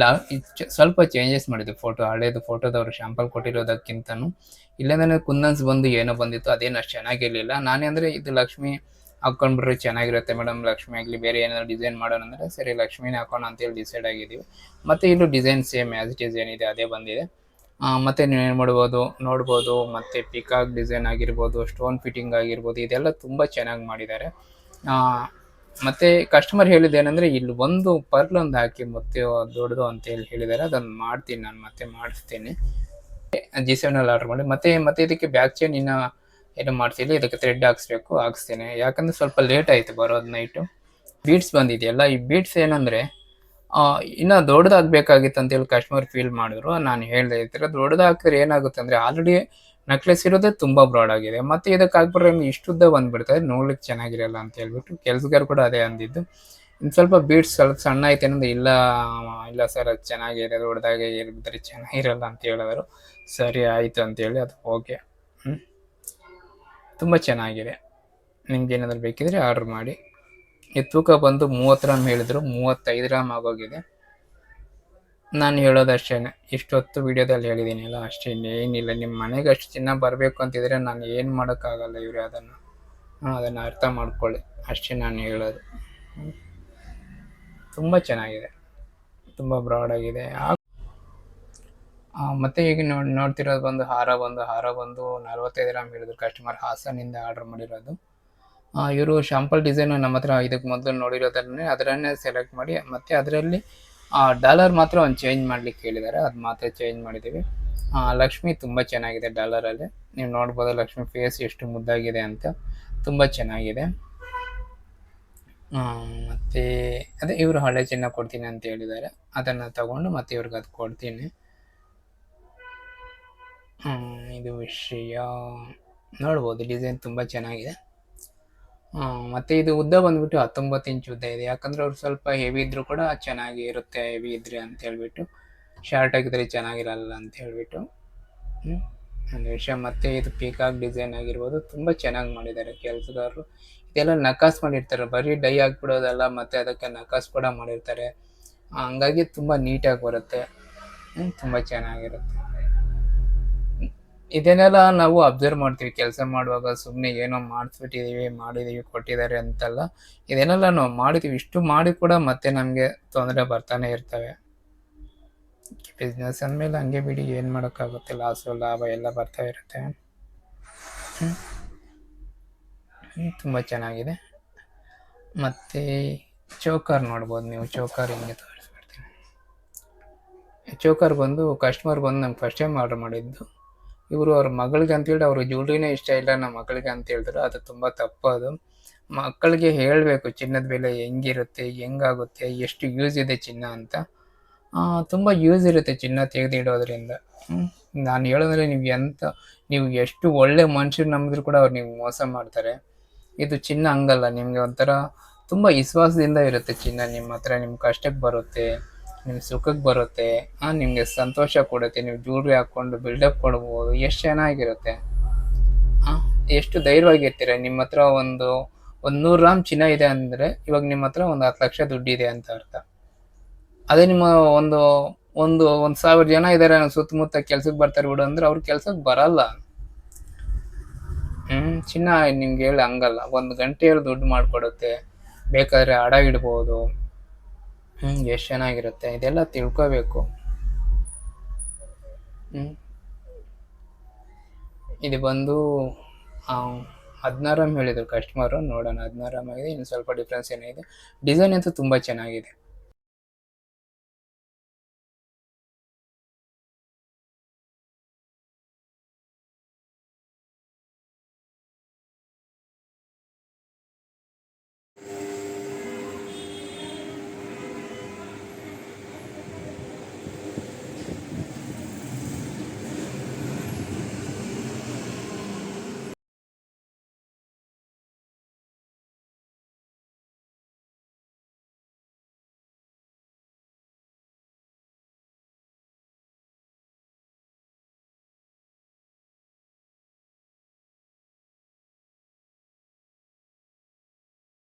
A: ಸ್ವಲ್ಪ ಚೇಂಜಸ್ ಮಾಡಿದ್ದು ಫೋಟೋ, ಹಳೇದು ಫೋಟೋದವರು ಶಾಂಪಲ್ ಕೊಟ್ಟಿರೋದಕ್ಕಿಂತನೂ ಇಲ್ಲೇಂದ್ರೆ ಕುಂದನ್ಸ್ ಬಂದು ಏನೋ ಬಂದಿತ್ತು, ಅದೇನು ಅಷ್ಟು ಚೆನ್ನಾಗಿರಲಿಲ್ಲ. ನಾನೇ ಅಂದರೆ ಇದು ಲಕ್ಷ್ಮಿ ಹಾಕ್ಕೊಂಡ್ಬಿಟ್ರೆ ಚೆನ್ನಾಗಿರುತ್ತೆ ಮೇಡಮ್, ಲಕ್ಷ್ಮಿ ಆಗಲಿ ಬೇರೆ ಏನಾದ್ರು ಡಿಸೈನ್ ಮಾಡೋಣ ಅಂದರೆ ಸರಿ ಲಕ್ಷ್ಮಿನೇ ಹಾಕೋಣ ಅಂತೇಳಿ ಡಿಸೈಡ್ ಆಗಿದ್ದೀವಿ. ಮತ್ತು ಇಲ್ಲೂ design same as it is ಏನಿದೆ ಅದೇ ಬಂದಿದೆ. ಮತ್ತು ನೀವೇನು ನೋಡ್ಬೋದು, ಮತ್ತು ಪಿಕಾಕ್ ಡಿಸೈನ್ ಆಗಿರ್ಬೋದು, ಸ್ಟೋನ್ ಫಿಟ್ಟಿಂಗ್ ಆಗಿರ್ಬೋದು, ಇದೆಲ್ಲ ತುಂಬ ಚೆನ್ನಾಗಿ ಮಾಡಿದ್ದಾರೆ. ಮತ್ತು ಕಸ್ಟಮರ್ ಹೇಳಿದ್ದೇನೆಂದರೆ, ಇಲ್ಲಿ ಒಂದು ಪರ್ಲೊಂದು ಹಾಕಿ ಮತ್ತೆ ದೊಡ್ಡದು ಅಂತೇಳಿ ಹೇಳಿದ್ದಾರೆ. ಅದನ್ನು ಮಾಡ್ತೀನಿ, ನಾನು ಮತ್ತೆ ಮಾಡಿಸ್ತೀನಿ. G7 ಆರ್ಡ್ರ್ ಮಾಡಿ. ಮತ್ತೆ ಇದಕ್ಕೆ ಬ್ಯಾಕ್ ಚೈನ್ ಏನು ಮಾಡ್ತಿಲ್ಲ, ಇದಕ್ಕೆ ಥ್ರೆಡ್ ಹಾಕ್ಸ್ತೀನಿ. ಯಾಕಂದರೆ ಸ್ವಲ್ಪ ಲೇಟ್ ಆಯಿತು ಬರೋದು ನೈಟು. ಬೀಡ್ಸ್ ಬಂದಿದೆಯಲ್ಲ, ಈ ಬೀಡ್ಸ್ ಏನಂದರೆ ಇನ್ನೂ ದೊಡ್ಡದಾಗಬೇಕಾಗಿತ್ತು ಅಂತೇಳಿ ಕಸ್ಟಮರ್ ಫೀಲ್ ಮಾಡಿದ್ರು. ನಾನು ಹೇಳಿದೆ, ಈ ಥರ ದೊಡ್ಡದು ಹಾಕಿದ್ರೆ ಏನಾಗುತ್ತೆ ಅಂದರೆ, ಆಲ್ರೆಡಿ ನೆಕ್ಲೆಸ್ ಇರೋದೇ ತುಂಬ ಬ್ರಾಡ್ ಆಗಿದೆ, ಮತ್ತು ಇದಕ್ಕೆ ಹಾಕ್ಬಿಟ್ರೆ ಇಷ್ಟುದ್ದ ಬಂದುಬಿಡ್ತದೆ, ನೋಡ್ಲಿಕ್ಕೆ ಚೆನ್ನಾಗಿರಲ್ಲ ಅಂತ ಹೇಳ್ಬಿಟ್ಟು ಕೆಲಸಗಾರ ಕೂಡ ಅದೇ ಅಂದಿದ್ದು. ಇನ್ನು ಸ್ವಲ್ಪ ಬೀಡ್ಸ್ ಸ್ವಲ್ಪ ಸಣ್ಣ ಐತೆ ಅನ್ನೋದು, ಇಲ್ಲ ಸರ್ ಅದು ಚೆನ್ನಾಗಿದೆ, ದೊಡ್ಡದಾಗೆ ಇರಿದ್ರೆ ಚೆನ್ನಾಗಿರಲ್ಲ ಅಂತ ಹೇಳಿದ್ರು. ಸರಿ ಆಯಿತು ಅಂತೇಳಿ ಅದು ಓಕೆ. ತುಂಬ ಚೆನ್ನಾಗಿದೆ. ನಿಮ್ಗೆ ಏನಾದರೂ ಬೇಕಿದ್ರೆ ಆರ್ಡ್ರ್ ಮಾಡಿ. ಈ ತೂಕ ಬಂದು 30 ಗ್ರಾಮ್ ಹೇಳಿದ್ರು, 35 ಗ್ರಾಮ್ ಆಗೋಗಿದೆ. ನಾನು ಹೇಳೋದಷ್ಟೇ, ಇಷ್ಟೊತ್ತು ವಿಡಿಯೋದಲ್ಲಿ ಹೇಳಿದ್ದೀನಿ ಅಲ್ಲ, ಅಷ್ಟೇ, ಏನಿಲ್ಲ. ನಿಮ್ಮ ಮನೆಗೆ ಅಷ್ಟು ಚಿನ್ನ ಬರಬೇಕು ಅಂತಿದ್ರೆ ನಾನು ಏನು ಮಾಡೋಕ್ಕಾಗಲ್ಲ. ಇವ್ರೆ ಅದನ್ನು ಅರ್ಥ ಮಾಡ್ಕೊಳ್ಳಿ, ಅಷ್ಟೇ ನಾನು ಹೇಳೋದು. ತುಂಬ ಚೆನ್ನಾಗಿದೆ, ತುಂಬ ಬ್ರಾಡ್ ಆಗಿದೆ. ಮತ್ತು ಈಗ ನೋಡ್ತಿರೋದು ಬಂದು ಹಾರ ಬಂದು 45 ಗ್ರಾಮ್ ಹೇಳಿದ್ರು ಕಸ್ಟಮರ್, ಹಾಸನಿಂದ ಆರ್ಡ್ರ್ ಮಾಡಿರೋದು. ಇವರು ಶಾಂಪಲ್ ಡಿಸೈನು ನಮ್ಮ ಹತ್ರ ಇದಕ್ಕೆ ಮೊದಲು ನೋಡಿರೋದನ್ನೇ ಅದರನ್ನೇ ಸೆಲೆಕ್ಟ್ ಮಾಡಿ, ಮತ್ತು ಅದರಲ್ಲಿ ಡಾಲರ್ ಮಾತ್ರ ಒಂದು ಚೇಂಜ್ ಮಾಡಲಿಕ್ಕೆ ಹೇಳಿದ್ದಾರೆ, ಅದು ಮಾತ್ರ ಚೇಂಜ್ ಮಾಡಿದ್ದೀವಿ. ಲಕ್ಷ್ಮಿ ತುಂಬ ಚೆನ್ನಾಗಿದೆ ಡಾಲರಲ್ಲಿ, ನೀವು ನೋಡ್ಬೋದು ಲಕ್ಷ್ಮಿ ಫೇಸ್ ಎಷ್ಟು ಮುದ್ದಾಗಿದೆ ಅಂತ, ತುಂಬ ಚೆನ್ನಾಗಿದೆ. ಮತ್ತು ಅದೇ ಇವರು ಹಳೆ ಚಿನ್ನ ಕೊಡ್ತೀನಿ ಅಂತ ಹೇಳಿದ್ದಾರೆ, ಅದನ್ನು ತಗೊಂಡು ಮತ್ತೆ ಇವ್ರಿಗೆ ಅದು ಕೊಡ್ತೀನಿ. ಇದು ವಿಷಯ. ನೋಡ್ಬೋದು ಡಿಸೈನ್ ತುಂಬ ಚೆನ್ನಾಗಿದೆ. ಮತ್ತು ಇದು ಉದ್ದ ಬಂದುಬಿಟ್ಟು 19 ಇಂಚ್ ಉದ್ದ ಇದೆ. ಯಾಕಂದರೆ ಅವ್ರು ಸ್ವಲ್ಪ ಹೆವಿ ಇದ್ದರೂ ಕೂಡ ಚೆನ್ನಾಗಿ ಇರುತ್ತೆ, ಹೆವಿ ಇದ್ರೆ ಅಂತ ಹೇಳ್ಬಿಟ್ಟು ಶಾರ್ಟ್ ಆಗಿದ್ರೆ ಚೆನ್ನಾಗಿರಲ್ಲ ಅಂತ ಹೇಳ್ಬಿಟ್ಟು. ಒಂದು ವಿಷಯ. ಮತ್ತೆ ಇದು ಪೀಕಾಕ್ ಡಿಸೈನ್ ಆಗಿರ್ಬೋದು, ತುಂಬ ಚೆನ್ನಾಗಿ ಮಾಡಿದ್ದಾರೆ ಕೆಲಸಗಾರರು. ಇದೆಲ್ಲ ನಕಾಸ್ ಮಾಡಿರ್ತಾರೆ, ಬರೀ ಡೈ ಹಾಕ್ಬಿಡೋದಲ್ಲ, ಮತ್ತೆ ಅದಕ್ಕೆ ನಕಾಸ್ ಕೂಡ ಮಾಡಿರ್ತಾರೆ. ಹಂಗಾಗಿ ತುಂಬ ನೀಟಾಗಿ ಬರುತ್ತೆ, ತುಂಬ ಚೆನ್ನಾಗಿರುತ್ತೆ. ಇದನ್ನೆಲ್ಲ ನಾವು ಅಬ್ಸರ್ವ್ ಮಾಡ್ತೀವಿ ಕೆಲಸ ಮಾಡುವಾಗ. ಸುಮ್ಮನೆ ಏನೋ ಮಾಡಿದೀವಿ ಕೊಟ್ಟಿದ್ದಾರೆ ಅಂತಲ್ಲ. ಇದನ್ನೆಲ್ಲ ನಾವು ಮಾಡಿದೀವಿ, ಇಷ್ಟು ಮಾಡಿ ಕೂಡ ಮತ್ತೆ ನಮಗೆ ತೊಂದರೆ ಬರ್ತಾನೆ ಇರ್ತವೆ. ಬಿಸ್ನೆಸ್ ಅಂದಮೇಲೆ ಹಂಗೆ ಬಿಡಿ, ಏನು ಮಾಡೋಕ್ಕಾಗುತ್ತೆ, ಲಾಸು ಲಾಭ ಎಲ್ಲ ಬರ್ತಾ ಇರುತ್ತೆ. ತುಂಬ ಚೆನ್ನಾಗಿದೆ. ಮತ್ತು ಚೋಕರ್ ನೋಡ್ಬೋದು ನೀವು. ಚೋಕರ್ ಹಿಂಗೆ ತೋರಿಸ್ಬಿಡ್ತೀನಿ. ಚೋಕರ್ ಬಂದು ಕಸ್ಟಮರ್ ಬಂದು ನಮ್ಗೆ ಫಸ್ಟ್ ಟೈಮ್ ಆರ್ಡರ್ ಮಾಡಿದ್ದು. ಇವರು ಅವ್ರ ಮಗಳಿಗೆ ಅಂತೇಳಿ ಅವರು ಜ್ಯುವೆಲ್ರಿನೇ ಇಷ್ಟ ಇಲ್ಲ ನಮ್ಮ ಮಗಳಿಗೆ ಅಂತ ಹೇಳಿದ್ರು. ಅದು ತುಂಬ ತಪ್ಪು. ಅದು ಮಕ್ಕಳಿಗೆ ಹೇಳಬೇಕು ಚಿನ್ನದ ಬೆಲೆ ಹೆಂಗಿರುತ್ತೆ, ಹೆಂಗಾಗುತ್ತೆ, ಎಷ್ಟು ಯೂಸ್ ಇದೆ ಚಿನ್ನ ಅಂತ. ತುಂಬ ಯೂಸ್ ಇರುತ್ತೆ ಚಿನ್ನ ತೆಗೆದಿಡೋದ್ರಿಂದ. ನಾನು ಹೇಳೋದ್ರೆ ನೀವು ಎಷ್ಟು ಒಳ್ಳೆ ಮನುಷ್ಯರು ನಂಬಿದ್ರು ಕೂಡ ಅವ್ರು ನಿಮ್ಗೆ ಮೋಸ ಮಾಡ್ತಾರೆ. ಇದು ಚಿನ್ನ ಹಂಗಲ್ಲ, ನಿಮಗೆ ಒಂಥರ ತುಂಬ ವಿಶ್ವಾಸದಿಂದ ಇರುತ್ತೆ ಚಿನ್ನ ನಿಮ್ಮ ಹತ್ರ. ನಿಮ್ಮ ಕಷ್ಟಕ್ಕೆ ಬರುತ್ತೆ, ನಿಮ್ಮ ಸುಖಕ್ಕೆ ಬರುತ್ತೆ, ನಿಮಗೆ ಸಂತೋಷ ಕೊಡುತ್ತೆ. ನೀವು ಜ್ಯುವೆಲ್ರಿ ಹಾಕ್ಕೊಂಡು ಬಿಲ್ಡಪ್ ಕೊಡ್ಬೋದು, ಎಷ್ಟು ಚೆನ್ನಾಗಿರುತ್ತೆ. ಎಷ್ಟು ಧೈರ್ಯವಾಗಿರ್ತೀರ. ನಿಮ್ಮ ಹತ್ರ ಒಂದು 100 ಗ್ರಾಮ್ ಚಿನ್ನ ಇದೆ ಅಂದರೆ ಇವಾಗ ನಿಮ್ಮ ಹತ್ರ ಒಂದು 10 ಲಕ್ಷ ದುಡ್ಡಿದೆ ಅಂತ ಅರ್ಥ. ಅದೇ ನಿಮ್ಮ ಒಂದು 1,000 ಜನ ಇದ್ದಾರೆ ಸುತ್ತಮುತ್ತ ಕೆಲ್ಸಕ್ಕೆ ಬರ್ತಾರೆ ಬಿಡು ಅಂದ್ರೆ ಅವ್ರ ಕೆಲ್ಸಕ್ಕೆ ಬರಲ್ಲ. ಚಿನ್ನ ನಿಮ್ಗೆ ಹೇಳಿ ಹಂಗಲ್ಲ, 1 ಗಂಟೆಯಲ್ಲಿ ದುಡ್ಡು ಮಾಡಿಕೊಡುತ್ತೆ. ಬೇಕಾದ್ರೆ ಅಡ ಇಡ್ಬೋದು. ಎಷ್ಟು ಚೆನ್ನಾಗಿರುತ್ತೆ. ಇದೆಲ್ಲ ತಿಳ್ಕೋಬೇಕು. ಇದು ಬಂದು 16 ಹೇಳಿದ್ರು ಕಸ್ಟಮರು. ನೋಡೋಣ, 16 ಆಗಿದೆ. ಇನ್ನು ಸ್ವಲ್ಪ ಡಿಫ್ರೆನ್ಸ್ ಏನಿದೆ. ಡಿಸೈನ್ ಅಂತೂ ತುಂಬ ಚೆನ್ನಾಗಿದೆ.